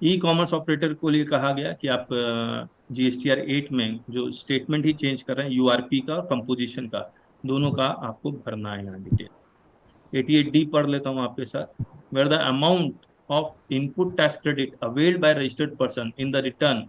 Speaker 1: ई कॉमर्स ऑपरेटर को लिए कहा गया कि आप GSTR 8 में जो स्टेटमेंट ही चेंज कर रहे हैं URP का और कंपोजिशन का, दोनों का आपको भरना है यहाँ डिटेल। 88D पढ़ लेता हूँ आपके साथ। Where the amount of input tax credit availed by registered person in the return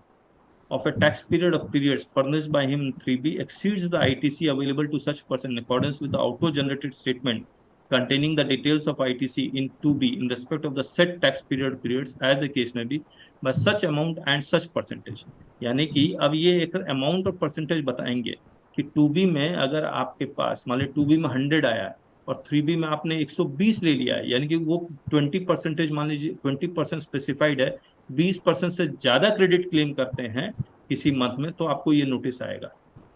Speaker 1: of a tax period of periods furnished by him in 3B exceeds the ITC available to such person in accordance with the auto-generated statement containing the details of ITC in 2B in respect of the said tax periods as the case may be by such amount and such percentage। यानी कि अब ये एक amount और percentage बताएंगे कि 2B में अगर आपके पास मान लीजिए 2B में 100 आया है और 3B में आपने 120 ले लिया है, यानी कि वो 20% मान लीजिए 20% स्पेसिफाइड है, 20% से ज्यादा क्रेडिट क्लेम करते हैं किसी मंथ में तो आपको ये नोटिस आएगा।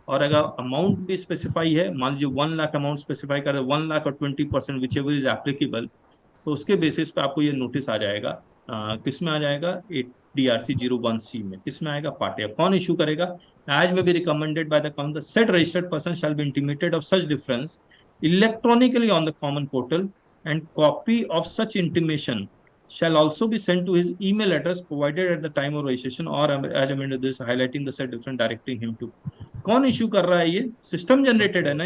Speaker 1: और अगर अमाउंट भी स्पेसिफाई है, मान लीजिए 1 लाख अमाउंट स्पेसिफाई कर 1 लाख और 20% विच एवर इज एप्लीकेबल, तो उसके बेसिस पे आपको ये नोटिस आ जाएगा। किस में आ जाएगा, DRC 01C में। किस में आएगा, पार्ट ए। कौन इशू करेगा, as may be recommended by the council the said registered person shall be intimated of such difference electronically on the common portal, and copy of such intimation shall also be sent to his email address provided at the time of registration or as amended this highlighting the said different directing him to. कौन issue कर रहा है? ये system generated है ना?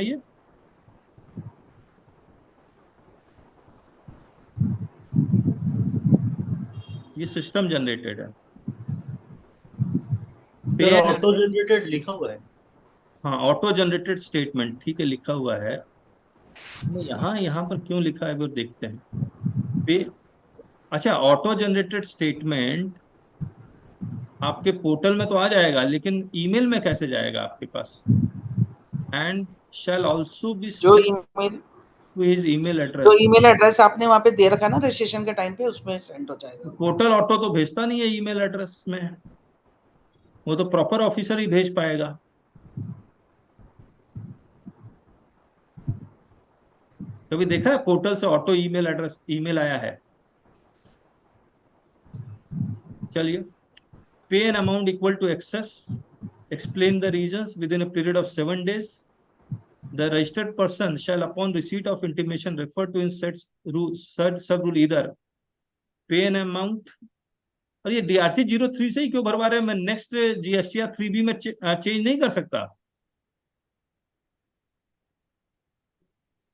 Speaker 1: ये system generated है।
Speaker 2: Auto generated लिखा हुआ है।
Speaker 1: हाँ, ऑटो जनरेटेड स्टेटमेंट, ठीक है, लिखा हुआ है। यहाँ पर क्यों लिखा है वो देखते हैं। अच्छा, ऑटो जनरेटेड स्टेटमेंट आपके पोर्टल में तो आ जाएगा, लेकिन ईमेल में कैसे जाएगा आपके पास? एंड शैल आल्सो बी
Speaker 12: जो email
Speaker 1: to his email address,
Speaker 12: जो ईमेल एड्रेस आपने वहां पे दे रखा है ना रजिस्ट्रेशन के टाइम पे, उसमें सेंड हो जाएगा।
Speaker 1: पोर्टल ऑटो तो भेजता नहीं है ईमेल एड्रेस में, वो तो प्रॉपर ऑफिसर ही भेज पाएगा। कभी देखा है पोर्टल से ऑटो ईमेल एड्रेस ईमेल आया है? चलिए, pay an amount equal to excess, explain the reasons within a period of 7 days. The registered person shall upon receipt of intimation refer to in said sub rule either pay an amount। और ये DRC 03 से ही क्यों भरवा रहे हैं? मैं next GSTR 3B में change नहीं कर सकता?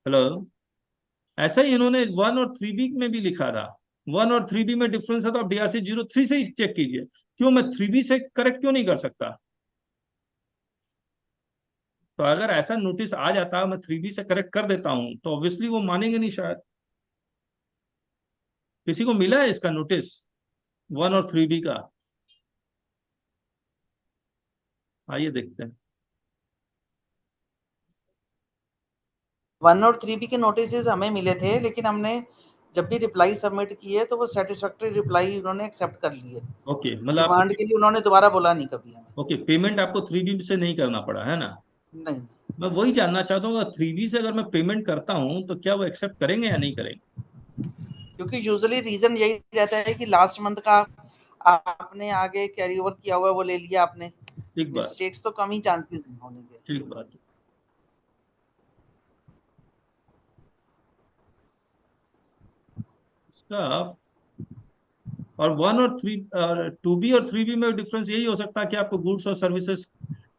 Speaker 1: हेलो, ऐसा ही इन्होंने 1 और 3B में भी लिखा था। 1 और 3B में डिफरेंस है तो आप DRC 03 से ही चेक कीजिए। क्यों मैं 3B से करेक्ट क्यों नहीं कर सकता? तो अगर ऐसा नोटिस आ जाता है, मैं 3B से करेक्ट कर देता हूं, तो ऑब्वियसली वो मानेंगे नहीं शायद। किसी को मिला है इसका नोटिस 1 और 3B का? आइए देखते हैं।
Speaker 12: 1 और 3B के नोटिसेस हमें मिले थे, लेकिन हमने जब भी रिप्लाई सबमिट किए तो वो सेटिस्फैक्टरी रिप्लाई उन्होंने एक्सेप्ट कर लिए।
Speaker 1: ओके, मतलब
Speaker 12: डिमांड के लिए उन्होंने दोबारा बोला नहीं कभी हमें।
Speaker 1: ओके, पेमेंट आपको 3B से नहीं करना पड़ा है ना?
Speaker 12: नहीं,
Speaker 1: मैं वही जानना चाहता हूँ, 3B से अगर मैं पेमेंट करता हूँ तो क्या वो एक्सेप्ट करेंगे या नहीं करेंगे?
Speaker 12: क्योंकि यूजुअली रीजन यही रहता है कि लास्ट मंथ का आपने आगे कैरी ओवर किया हुआ है, वो ले लिया आपने।
Speaker 1: ठीक बात,
Speaker 12: मिस्टेक्स तो कम ही चांसेस होने के।
Speaker 1: ठीक बात। इसका और 1 और 2B और 3B में डिफरेंस यही हो सकता है कि आपको गुड्स और सर्विसेज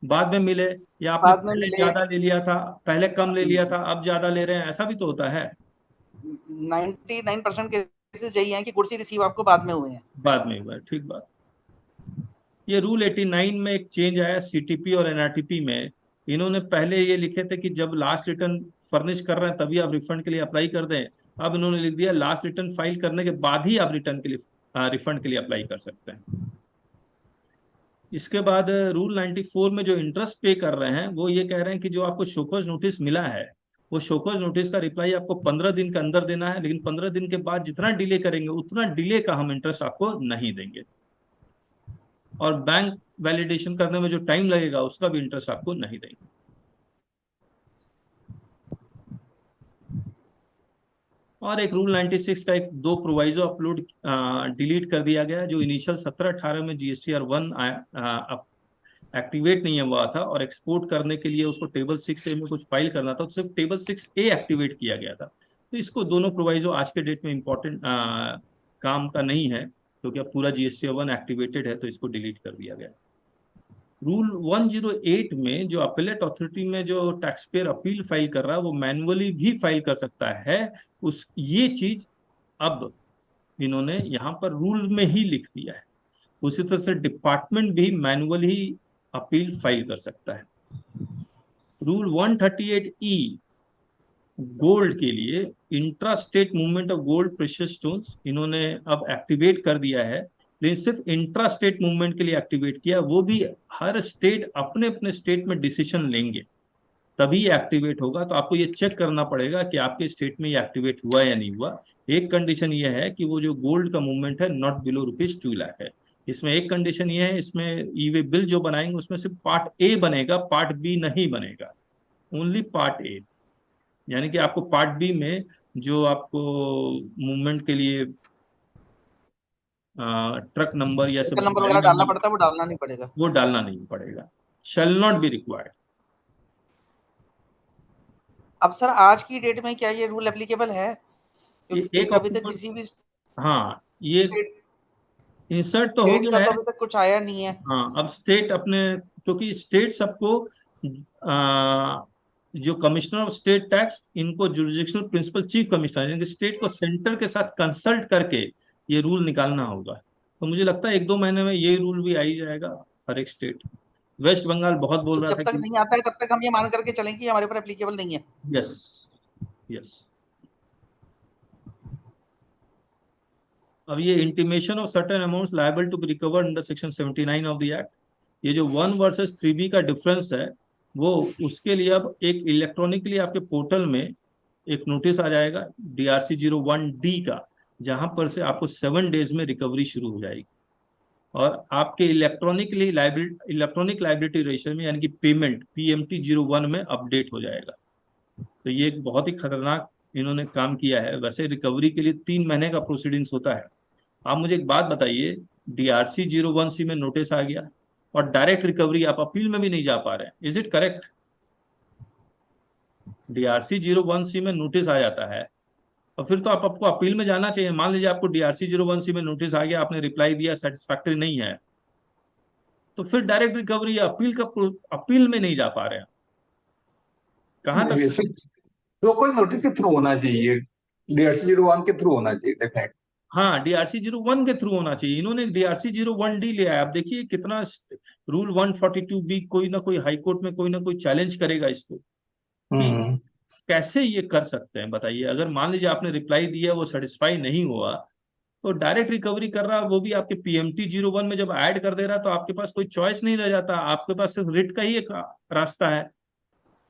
Speaker 1: बाद में मिले, या आपने पहले ज्यादा ले लिया था, पहले कम ले लिया था, अब ज्यादा ले रहे हैं, ऐसा भी तो होता है।
Speaker 12: 99% केसेस यही हैं कि गुड्स रिसीव आपको बाद में हुए हैं।
Speaker 1: बाद में हुआ है, ठीक बात। ये रूल 89 में एक चेंज आया CTP और NRTP में। इन्होंने पहले ये लिखे थे कि जब लास्ट रिटर्न फर्निश कर रहे हैं तभी आप रिफंड के लिए अप्लाई कर दें। अब इन्होंने लिख दिया लास्ट रिटर्न फाइल करने के बाद ही आप रिटर्न के लिए रिफंड के लिए अप्लाई कर सकते हैं। इसके बाद रूल 94 में जो इंटरेस्ट पे कर रहे हैं वो ये कह रहे हैं कि जो आपको शोकॉज नोटिस मिला है, वो शोकॉज नोटिस का रिप्लाई आपको 15 दिन के अंदर देना है, लेकिन 15 दिन के बाद जितना डिले करेंगे उतना डिले का हम इंटरेस्ट आपको नहीं देंगे, और बैंक वैलिडेशन करने में जो टाइम लगेगा उसका भी इंटरेस्ट आपको नहीं देंगे। और एक रूल 96 का एक 2 प्रोवाइजो अपलोड डिलीट कर दिया गया, जो इनिशियल 17-18 में GSTR 1 एक्टिवेट नहीं हुआ था, और एक्सपोर्ट करने के लिए उसको टेबल 6A में कुछ फाइल करना था, तो सिर्फ टेबल 6A एक्टिवेट किया गया था। तो इसको दोनों प्रोवाइजो आज के डेट में इम्पोर्टेंट काम का नहीं है, क्योंकि अब पूरा GSTR 1 एक्टिवेटेड है, तो इसको डिलीट कर दिया गया। रूल 108 में जो अपीलेट अथॉरिटी में जो टैक्स पेयर अपील फाइल कर रहा है वो मैनुअली भी फाइल कर सकता है, ये चीज अब इन्होंने यहाँ पर रूल में ही लिख दिया है। उसी तरह से डिपार्टमेंट भी मैनुअली अपील फाइल कर सकता है। रूल 138E गोल्ड के लिए intra state movement of gold precious stones इन्होंने अब एक्टिवेट कर दिया है, लेकिन सिर्फ इंट्रा स्टेट मूवमेंट के लिए एक्टिवेट किया, वो भी हर स्टेट अपने अपने स्टेट में डिसीजन लेंगे तभी एक्टिवेट होगा। तो आपको ये चेक करना पड़ेगा कि आपके स्टेट में ये एक्टिवेट हुआ या नहीं हुआ। एक कंडीशन ये है कि वो जो गोल्ड का मूवमेंट है नॉट बिलो ₹2 लाख है। इसमें एक कंडीशन ये है, इसमें ई-वे बिल जो बनाएंगे उसमें सिर्फ पार्ट ए बनेगा, पार्ट बी नहीं बनेगा, ओनली पार्ट ए। यानी कि आपको पार्ट बी में जो आपको मूवमेंट के लिए ट्रक नंबर या सब
Speaker 12: नंबर वगैरह डालना पड़ता है, वो डालना नहीं पड़ेगा,
Speaker 1: वो डालना नहीं पड़ेगा, शैल नॉट बी रिक्वायर्ड।
Speaker 12: अब सर आज की डेट में क्या ये रूल एप्लीकेबल है? क्योंकि
Speaker 1: एक
Speaker 12: अभी तक
Speaker 1: ऑप्शन,
Speaker 12: किसी भी
Speaker 1: हाँ ये इंसर्ट तो हो
Speaker 12: स्टेट का
Speaker 1: गया
Speaker 12: तो
Speaker 1: है।
Speaker 12: अभी तक कुछ आया नहीं है।
Speaker 1: हाँ अब स्टेट अपने, क्योंकि स्टेट सबको जो कमिश्नर ऑफ स्टेट टैक्स, इनको जुरिडिक्शनल प्रिंसिपल चीफ कमिश्नर, यानी कि स्टेट को सेंटर के साथ कंसल्ट करके ये रूल निकालना होगा। तो मुझे लगता है 1-2 महीने में ये रूल भी आ ही जाएगा हर एक स्टेट। वेस्ट बंगाल बहुत बोल
Speaker 12: तो
Speaker 1: रहा
Speaker 12: जब
Speaker 1: था
Speaker 12: तक
Speaker 1: कि
Speaker 12: नहीं आता है तब तक हम ये मान करके चलें कि हमारे ऊपर एप्लीकेबल नहीं है।
Speaker 1: Yes yes. अब ये intimation of certain amounts liable to be recovered under section 79 of the act, ये जो 1 वर्सेस 3B का डिफरेंस है, वो उसके लिए अब एक इलेक्ट्रॉनिकली आपके पोर्टल में एक नोटिस आ जाएगा DRC 01D का, जहां पर से आपको 7 डेज में रिकवरी शुरू हो जाएगी और आपके इलेक्ट्रॉनिक लाइबिलिटी रजिस्टर में, यानी कि पेमेंट PMT 01 में अपडेट हो जाएगा। तो ये एक बहुत ही खतरनाक इन्होंने काम किया है। वैसे रिकवरी के लिए 3 महीने का प्रोसीडिंग्स होता है। आप मुझे एक बात बताइए, DRC 01C में नोटिस आ गया और डायरेक्ट रिकवरी, आप अपील में भी नहीं जा पा रहे हैं, is it correct? DRC 01C में नोटिस आ जाता है और फिर तो आपको अपील में जाना चाहिए। मान लीजिए आपको DRC 01C में नोटिस आ गया, आपने रिप्लाई दिया, सेटिस्फैक्टरी नहीं है, तो फिर डायरेक्ट रिकवरी या अपील में नहीं जा पा रहे हैं। कहां तक
Speaker 7: तो कोई नोटिस के थ्रू होना चाहिए, DRC 01 के थ्रू होना चाहिए डेफिनेट।
Speaker 1: हाँ, DRC 01 के थ्रू होना चाहिए। इन्होंने DRC 01D लिया है। आप देखिए कितना रूल 142B, कोई ना कोई हाई कोर्ट में कोई ना कोई चैलेंज करेगा इसको कि कैसे ये कर सकते हैं, बताइए। अगर मान लीजिए आपने रिप्लाई दिया, वो सेटिस्फाई नहीं हुआ, तो डायरेक्ट रिकवरी कर रहा है, वो भी आपके PMT 01 में जब ऐड कर दे रहा है, तो आपके पास कोई चॉइस नहीं रह जाता, आपके पास सिर्फ रिट का ही एक रास्ता है।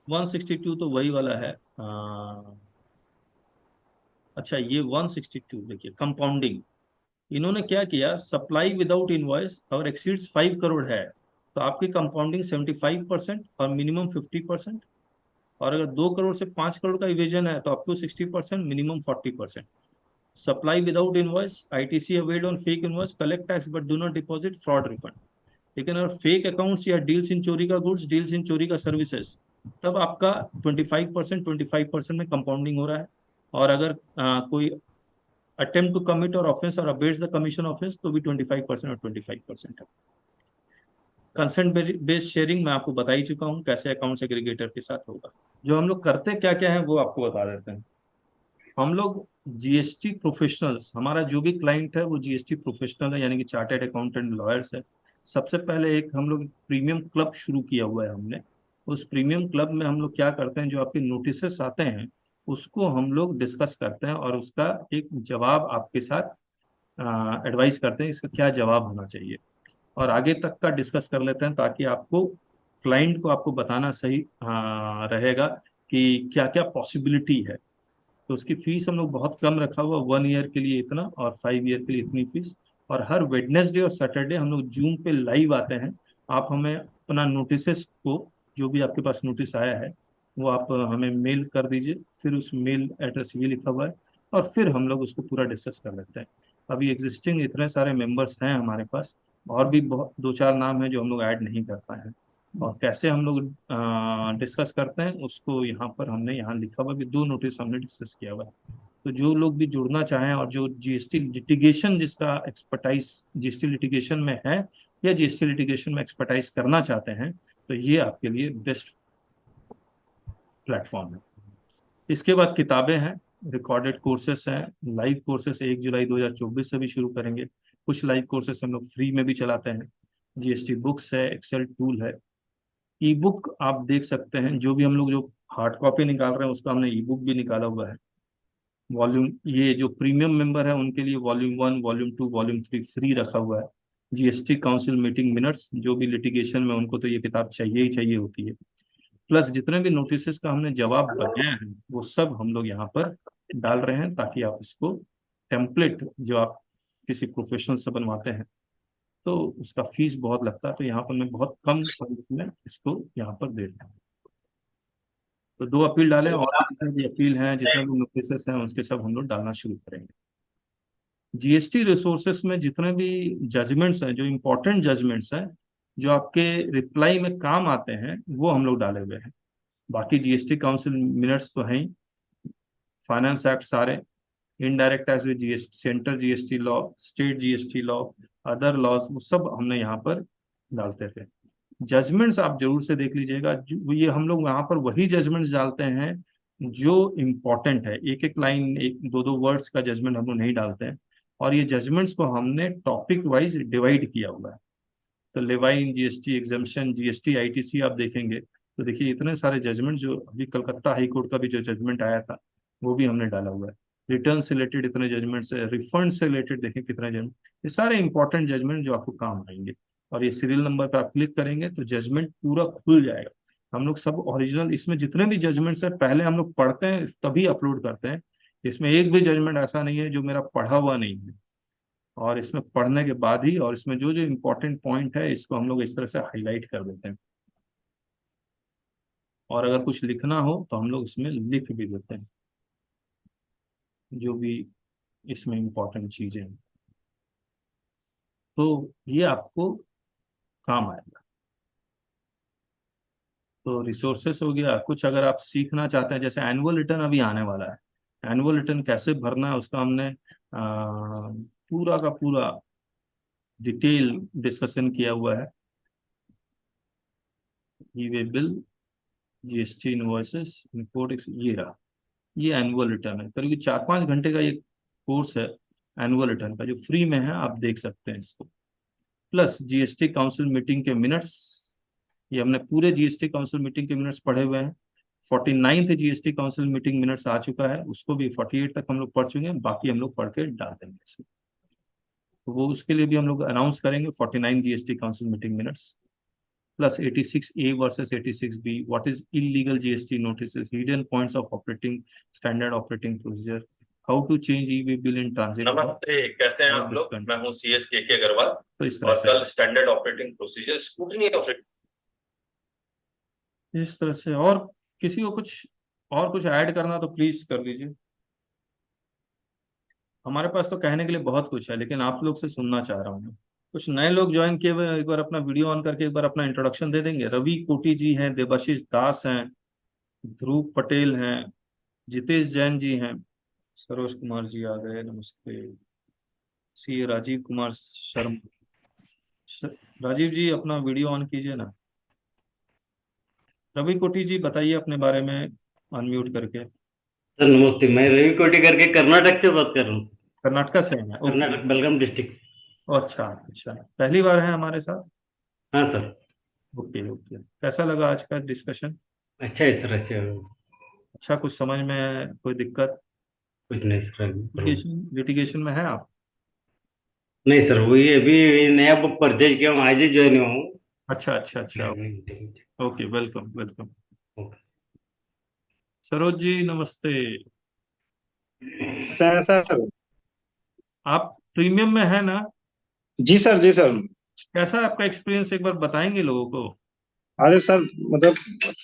Speaker 1: 162 तो वही वाला है। अच्छा, ये 162 देखिए, कंपाउंडिंग। इन्होंने क्या किया, सप्लाई विदाउट इनवॉइस और एक्सीड्स 5 करोड़ है तो आपकी कंपाउंडिंग 75% और मिनिमम 50%, और अगर 2 करोड़ से 5 करोड़ का इवेजन है तो आपको 60%, minimum 40%। Supply without invoice, ITC availed on fake invoice, collect tax but do not deposit, fraud refund. लेकिन अगर फेक अकाउंट्स या डील्स इन चोरी का गुड्स, डील्स इन चोरी का सर्विसेज, तब आपका 25% में कंपाउंडिंग हो रहा है। और अगर कोई अटेम्प्ट टू कमिट और ऑफेंस और अबेट्स द कमीशन ऑफेंस, तो भी 25% और 25% है। कंसेंट बेस्ड शेयरिंग मैं आपको बता ही चुका हूँ कैसे अकाउंट एग्रीगेटर के साथ होगा। जो हम लोग करते क्या क्या है वो आपको बता देते हैं। हम लोग GST प्रोफेशनल्स, हमारा जो भी क्लाइंट है वो GST प्रोफेशनल है, यानी कि चार्टर्ड अकाउंटेंट, लॉयर्स है। सबसे पहले एक हम लोग प्रीमियम क्लब शुरू किया हुआ है हमने। उस प्रीमियम क्लब में हम लोग क्या करते हैं, जो आपके नोटिसेस आते हैं उसको हम लोग डिस्कस करते हैं और उसका एक जवाब आपके साथ एडवाइस करते हैं, इसका क्या जवाब होना चाहिए, और आगे तक का डिस्कस कर लेते हैं, ताकि आपको क्लाइंट को आपको बताना सही रहेगा कि क्या क्या पॉसिबिलिटी है। तो उसकी फीस हम लोग बहुत कम रखा हुआ, 1 ईयर के लिए इतना और 5 ईयर के लिए इतनी फीस। और हर वेडनेसडे और सैटरडे हम लोग जूम पे लाइव आते हैं। आप हमें अपना नोटिसेस को, जो भी आपके पास नोटिस आया है वो आप हमें मेल कर दीजिए, फिर उस मेल एड्रेस ये लिखा हुआ है, और फिर हम लोग उसको पूरा डिस्कस कर लेते हैं। अभी एग्जिस्टिंग इतने सारे मेंबर्स हैं हमारे पास, और भी बहुत 2-4 नाम है जो हम लोग ऐड नहीं कर पाए हैं। और कैसे हम लोग डिस्कस करते हैं उसको यहाँ पर हमने यहाँ लिखा हुआ भी, 2 नोटिस हमने डिस्कस किया हुआ है। तो जो लोग भी जुड़ना चाहें और जो GST लिटिगेशन, जिसका एक्सपर्टाइज GST लिटिगेशन में है या GST लिटिगेशन में एक्सपर्टाइज करना चाहते हैं, तो ये आपके लिए बेस्ट प्लेटफॉर्म है। इसके बाद किताबें हैं, रिकॉर्डेड कोर्सेस हैं, लाइव कोर्सेस 1 जुलाई 2024 से भी शुरू करेंगे। कुछ लाइव कोर्सेस हम लोग फ्री में भी चलाते हैं। GST बुक्स है, एक्सेल टूल है, ई बुक आप देख सकते हैं। जो भी हम लोग जो हार्ड कॉपी निकाल रहे हैं उसका हमने ई बुक भी निकाला हुआ है। वॉल्यूम, ये जो प्रीमियम मेंबर है उनके लिए वॉल्यूम 1, वॉल्यूम 2, वॉल्यूम 3 फ्री रखा हुआ है। GST काउंसिल मीटिंग मिनट्स, जो भी लिटिगेशन में उनको तो ये किताब चाहिए ही चाहिए होती है। प्लस जितने भी नोटिस का हमने जवाब बनाया है वो सब हम लोग यहाँ पर डाल रहे हैं, ताकि आप इसको टेम्पलेट, जो आप किसी प्रोफेशनल से बनवाते हैं तो उसका फीस बहुत लगता है, तो यहाँ पर मैं बहुत कम प्राइस में इसको यहाँ पर दे रहा हूँ। तो 2 अपील डालें, और जितने भी अपील हैं, जितने भी नोटिस हैं, उसके सब हम लोग डालना शुरू करेंगे। GST रिसोर्सेस में जितने भी जजमेंट्स हैं, जो इम्पोर्टेंट जजमेंट्स हैं, जो आपके रिप्लाई में काम आते हैं, वो हम लोग डाले हुए हैं। बाकी जीएसटी काउंसिल मिनट्स तो हैं, फाइनेंस एक्ट सारे, indirect tax with GST, centre GST law, state GST law, other laws, वो सब हमने यहाँ पर डालते थे। जजमेंट्स आप जरूर से देख लीजिएगा, ये हम लोग यहाँ पर वही जजमेंट्स डालते हैं जो इम्पोर्टेंट है, एक एक लाइन, एक दो दो वर्ड्स का जजमेंट हम लोग नहीं डालते हैं। और ये जजमेंट्स को हमने टॉपिक वाइज डिवाइड किया हुआ है। तो लेवाइन, जीएसटी एग्जाम्पशन, जीएसटी आईटीसी आप देखेंगे तो देखिए इतने सारे जजमेंट, जो अभी कलकत्ता हाई कोर्ट का भी जो जजमेंट आया था वो भी हमने डाला हुआ है। रिटर्न से रिलेटेड इतने जजमेंट्स है, रिफंड से रिलेटेड देखें कितने जजमेंट, ये सारे इंपॉर्टेंट जजमेंट जो आपको काम आएंगे। और ये सीरियल नंबर पर आप क्लिक करेंगे तो जजमेंट पूरा खुल जाएगा। हम लोग सब ओरिजिनल, इसमें जितने भी जजमेंट्स है पहले हम लोग पढ़ते हैं तभी अपलोड करते हैं। इसमें एक भी जजमेंट ऐसा नहीं है जो मेरा पढ़ा हुआ नहीं है, और इसमें पढ़ने के बाद ही, और इसमें जो जो इम्पोर्टेंट पॉइंट है इसको हम लोग इस तरह से हाईलाइट कर देते हैं। और अगर कुछ लिखना हो तो हम लोग इसमें लिख भी देते हैं जो भी इसमें इम्पोर्टेंट चीजें हैं, तो ये आपको काम आएगा। तो रिसोर्सेस हो गया कुछ, अगर आप सीखना चाहते हैं, जैसे एनुअल रिटर्न अभी आने वाला है, एनुअल रिटर्न कैसे भरना है उसका हमने पूरा का पूरा डिटेल डिस्कशन किया हुआ है। E way bill, GST invoices, import, ये रहा, ये एनुअल रिटर्न है। करीब 4-5 घंटे का ये कोर्स है एनुअल रिटर्न का, जो फ्री में है, आप देख सकते हैं इसको। प्लस जीएसटी काउंसिल मीटिंग के मिनट्स, ये हमने पूरे जीएसटी काउंसिल मीटिंग के मिनट्स पढ़े हुए हैं। 49th GST council meeting minutes आ चुका है, उसको भी 48 तक हम लोग पढ़ चुके हैं, बाकी हम लोग पढ़ के डाल देंगे इसमें। तो वो उसके लिए भी हम लोग अनाउंस करेंगे 49 GST council meeting minutes. Plus 86A versus 86B. What is illegal GST notices? Hidden points of operating standard operating procedure. How to change e-way bill in transit.
Speaker 13: नमस्ते, कैसे हैं आप लोग? मैं हूँ CS के अग्रवाल।
Speaker 1: तो इस तरह
Speaker 13: और कल standard operating procedure, scrutiny operating,
Speaker 1: इस तरह से। और किसी को कुछ ऐड करना तो प्लीज कर लीजिए। हमारे पास तो कहने के लिए बहुत कुछ है, लेकिन आप लोग से सुनना चाह रहा हूँ मैं। कुछ नए लोग ज्वाइन किए हुए, एक बार अपना वीडियो ऑन करके एक बार अपना इंट्रोडक्शन दे देंगे। रवि कोटी जी हैं, देवाशीष दास हैं, ध्रुव पटेल हैं, जितेश जैन जी हैं, सरोज कुमार जी आ गए, नमस्ते। सी राजीव कुमार शर्मा, राजीव जी अपना वीडियो ऑन कीजिए ना। रवि कोटी जी बताइए अपने बारे में अनम्यूट करके।
Speaker 14: सर नमस्ते, मैं रवि कोटी करके कर्नाटक से बात कर रहा हूँ।
Speaker 1: कर्नाटक से हैं?
Speaker 14: कर्नाटक, बेलगाम डिस्ट्रिक्ट।
Speaker 1: अच्छा अच्छा, पहली बार है हमारे साथ?
Speaker 14: हाँ सर।
Speaker 1: ओके ओके, कैसा लगा आज का डिस्कशन?
Speaker 14: अच्छा है सर, अच्छा है।
Speaker 1: अच्छा, कुछ समझ में कोई दिक्कत?
Speaker 14: कुछ नहीं सर।
Speaker 1: लिटिगेशन में है आप?
Speaker 14: नहीं सर, वही अभी नया बुक परचेज किया हूँ, आज ही ज्वाइन हुआ हूँ।
Speaker 1: अच्छा अच्छा अच्छा, okay, welcome welcome. Saroj ji नमस्ते।
Speaker 15: सर
Speaker 1: आप प्रीमियम में है ना?
Speaker 15: जी सर, जी सर।
Speaker 1: कैसा आपका एक्सपीरियंस, एक बार बताएंगे लोगों को?
Speaker 15: अरे सर, मतलब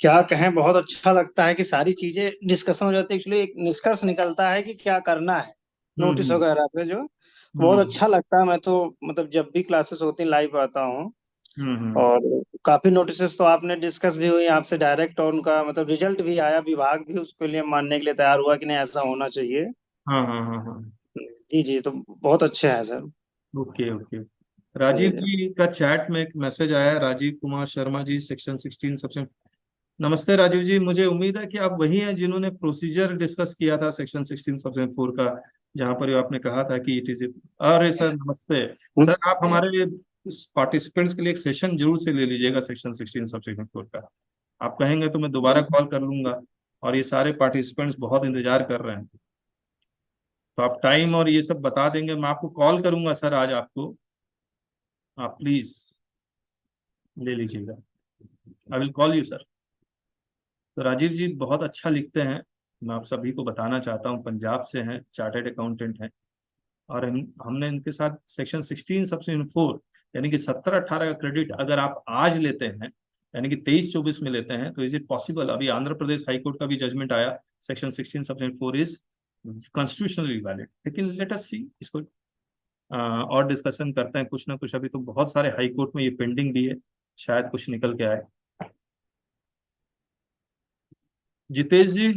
Speaker 15: क्या कहें, बहुत अच्छा लगता है कि सारी चीजें डिस्कशन हो जाती है। एक्चुअली एक निष्कर्ष निकलता है कि क्या करना है नोटिस वगैरह पे, जो बहुत अच्छा लगता है। मैं तो मतलब जब भी क्लासेस होती लाइव आता हूँ, और काफी नोटिस तो आपने डिस्कस भी हुई आपसे डायरेक्ट, और उनका मतलब रिजल्ट भी आया, विभाग भी उसके लिए मानने के लिए तैयार हुआ कि नहीं ऐसा होना चाहिए।
Speaker 1: हाँ हाँ हाँ हाँ,
Speaker 15: जी जी, तो बहुत अच्छे हैं sir.
Speaker 1: Okay okay. Rajeev ji का चैट में एक मैसेज आया, राजीव कुमार शर्मा जी, सेक्शन 16 सबसे। नमस्ते राजीव जी, मुझे उम्मीद है कि आप वही हैं जिन्होंने प्रोसीजर डिस्कस किया था सेक्शन 16 सबसे 4 का, जहां पर आपने कहा था कि इट इज। अरे सर नमस्ते सर, आप हमारे पार्टिसिपेंट्स के लिए एक सेशन जरूर से ले लीजिएगा सेक्शन 16 सबसेक्शन 4 का। आप कहेंगे तो मैं दोबारा कॉल कर लूंगा, और ये सारे पार्टिसिपेंट्स बहुत इंतजार कर रहे हैं। तो आप टाइम और ये सब बता देंगे, मैं आपको कॉल करूंगा सर आज आपको, आप प्लीज ले लीजिएगा। I will call you sir. तो राजीव जी बहुत अच्छा लिखते हैं, मैं आप सभी को बताना चाहता हूँ, पंजाब से हैं, चार्टर्ड अकाउंटेंट हैं, और हमने इनके साथ सेक्शन 16 सबसेक्शन 4 यानी कि 17-18 का क्रेडिट अगर आप आज लेते हैं, यानी कि 23-24 में लेते हैं, तो इज इट पॉसिबल? अभी आंध्र प्रदेश हाईकोर्ट का भी जजमेंट आया, section 16 subsection 4 is constitutionally valid. लेकिन लेट अस सी, इसको और डिस्कशन करते हैं कुछ ना कुछ। अभी तो बहुत सारे हाई कोर्ट में ये पेंडिंग भी है, शायद कुछ निकल के आए। Jitesh ji,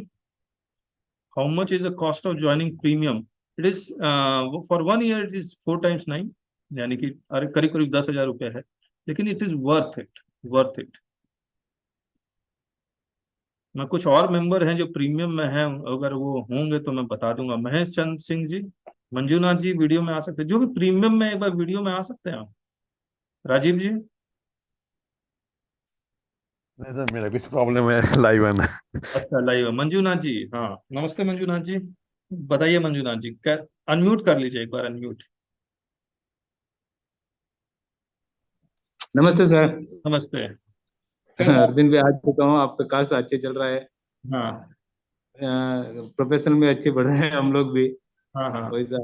Speaker 1: how much is the cost of joining premium? It is for 1 year it is 4 times 9, यानी कि अरे करीब करीब 10,000 रुपये है, लेकिन it is worth it, worth it. मैं कुछ और मेंबर हैं जो प्रीमियम में हैं, अगर वो होंगे तो मैं बता दूंगा। महेश चंद सिंह जी, मंजूनाथ जी वीडियो में आ सकते हैं, जो भी प्रीमियम में, एक बार वीडियो में आ सकते हैं आप। राजीव जी,
Speaker 8: नहीं सर, मेरा कुछ प्रॉब्लम है लाइव आना।
Speaker 1: अच्छा लाइव। मंजूनाथ जी, हाँ नमस्ते मंजूनाथ जी, बताइए मंजूनाथ जी, अनम्यूट कर लीजिए एक बार, अनम्यूट।
Speaker 3: नमस्ते सर।
Speaker 1: नमस्ते।
Speaker 3: अर्जुन भी आज चुका हूँ, आपका क्लास अच्छे चल रहा है।
Speaker 1: हाँ
Speaker 3: प्रोफेशनल में अच्छे बढ़ रहे हैं हम लोग भी।
Speaker 1: हाँ हाँ
Speaker 3: वैसा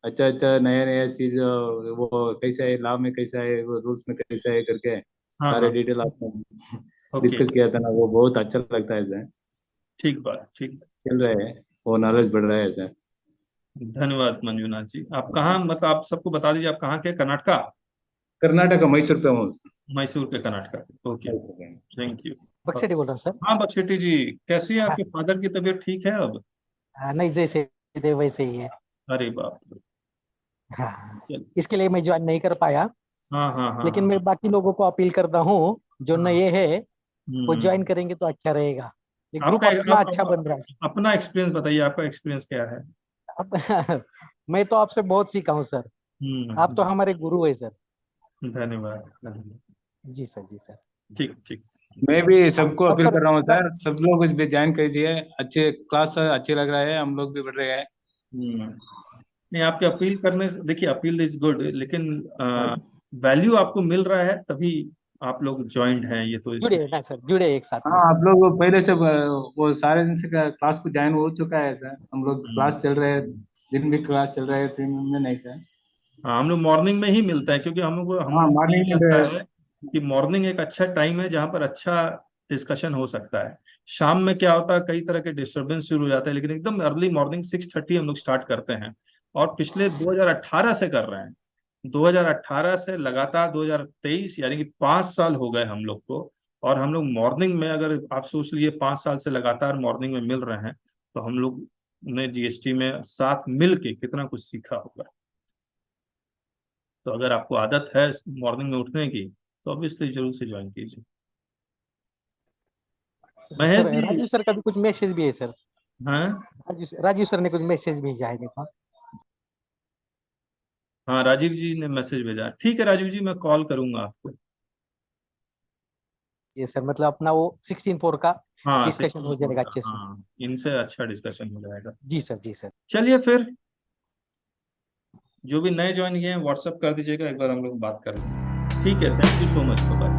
Speaker 3: अच्छा अच्छा नया नया चीज वो कैसा है, लॉ में कैसा है, वो रूल्स में कैसा है करके
Speaker 1: हाँ
Speaker 3: सारे
Speaker 1: हाँ,
Speaker 3: डिटेल आपने
Speaker 1: ओके,
Speaker 3: डिस्कस किया था ना, वो बहुत अच्छा लगता है सर।
Speaker 1: ठीक बात, ठीक।
Speaker 3: चल रहा है, वो नॉलेज बढ़ रहा है सर।
Speaker 1: धन्यवाद मंजूनाथ जी। आप कहाँ, मतलब आप सबको बता दीजिए आप कहाँ के? कर्नाटका?
Speaker 3: कर्नाटक मैसूर पे हूँ।
Speaker 1: मैसूर के कर्नाटका के, ओके, थैंक यू।
Speaker 6: बक्सेटी बोल रहा हूँ सर।
Speaker 1: हाँ बक्सेटी जी, कैसी है? आपके फादर की तबीयत ठीक है अब?
Speaker 6: नहीं, जैसे थे वैसे ही है।
Speaker 1: अरे बाप रे।
Speaker 6: हाँ,
Speaker 1: चल,
Speaker 6: इसके लिए मैं ज्वाइन नहीं कर पाया,
Speaker 1: हाँ हाँ हाँ
Speaker 6: लेकिन
Speaker 1: हाँ,
Speaker 6: मैं बाकी लोगों को अपील करता हूँ जो
Speaker 1: हाँ,
Speaker 6: नए है वो
Speaker 1: हम्म।
Speaker 6: ज्वाइन करेंगे तो अच्छा रहेगा। ये ग्रुप
Speaker 1: आपका
Speaker 6: अपना अच्छा बन रहा है।
Speaker 1: अपना एक्सपीरियंस बताइए, आपका एक्सपीरियंस क्या है?
Speaker 6: अब मैं तो आपसे बहुत सीखा हूँ सर, आप तो हमारे गुरु है सर।
Speaker 1: धन्यवाद, धन्यवाद।
Speaker 6: जी सर, जी सर।
Speaker 1: ठीक ठीक।
Speaker 3: मैं भी सबको
Speaker 6: और
Speaker 3: अपील
Speaker 6: सर
Speaker 3: कर रहा हूँ सर, सब लोग इस पे ज्वाइन कर दिए, अच्छे क्लास अच्छे लग रहा है, हम लोग भी बढ़ रहे हैं।
Speaker 1: नहीं, आपके अपील करने से, देखिए अपील इज गुड, लेकिन वैल्यू आपको मिल रहा है तभी आप लोग ज्वाइंट हैं, ये तो
Speaker 6: जुड़े ना सर, जुड़े एक साथ
Speaker 3: हाँ, आप लोग पहले से वो सारे दिन से क्लास को ज्वाइन हो चुका है सर, हम लोग क्लास चल रहे हैं, दिन भी क्लास चल रहा है, प्रीमियम में नहीं सर।
Speaker 1: हाँ, हम लोग मॉर्निंग में ही मिलते हैं, क्योंकि हम लोग
Speaker 3: हाँ मॉर्निंग में
Speaker 1: लगता है कि मॉर्निंग एक अच्छा टाइम है जहाँ पर अच्छा डिस्कशन हो सकता है। शाम में क्या होता है, कई तरह के डिस्टरबेंस शुरू हो जाते हैं, लेकिन एकदम अर्ली मॉर्निंग 6:30 हम लोग स्टार्ट करते हैं, और पिछले 2018 से कर रहे हैं। 2018 से लगातार 2023, यानी कि 5 साल हो गए हम लोग को, और हम लोग मॉर्निंग में, अगर आप सोच लीजिए 5 साल से लगातार मॉर्निंग में मिल रहे हैं, तो हम लोग ने जीएसटी में साथ मिल के कितना कुछ सीखा होगा। तो अगर आपको आदत है मॉर्निंग में उठने की, तो ऑब्वियसली जरूर से ज्वाइन कीजिए। महेश
Speaker 6: सर
Speaker 1: जी,
Speaker 6: राजीव सर का भी कुछ मैसेज भी है सर।
Speaker 1: हाँ
Speaker 6: राजीव सर ने कुछ मैसेज भेजा है, देखो।
Speaker 1: हाँ, राजीव जी ने मैसेज भेजा, ठीक है राजीव जी, मैं कॉल करूंगा आपको।
Speaker 6: ये सर मतलब अपना वो 16/4 का
Speaker 1: हाँ
Speaker 6: डिस्कशन हो जाएगा अच्छे से।
Speaker 1: हाँ, इनसे अच्छा डिस्कशन हो जाएगा।
Speaker 6: जी सर, जी सर।
Speaker 1: चलिए फिर, जो भी नए ज्वाइन किए हैं व्हाट्सएप कर दीजिएगा, एक बार हम लोग बात करेंगे। ठीक है, thank you so much, bye.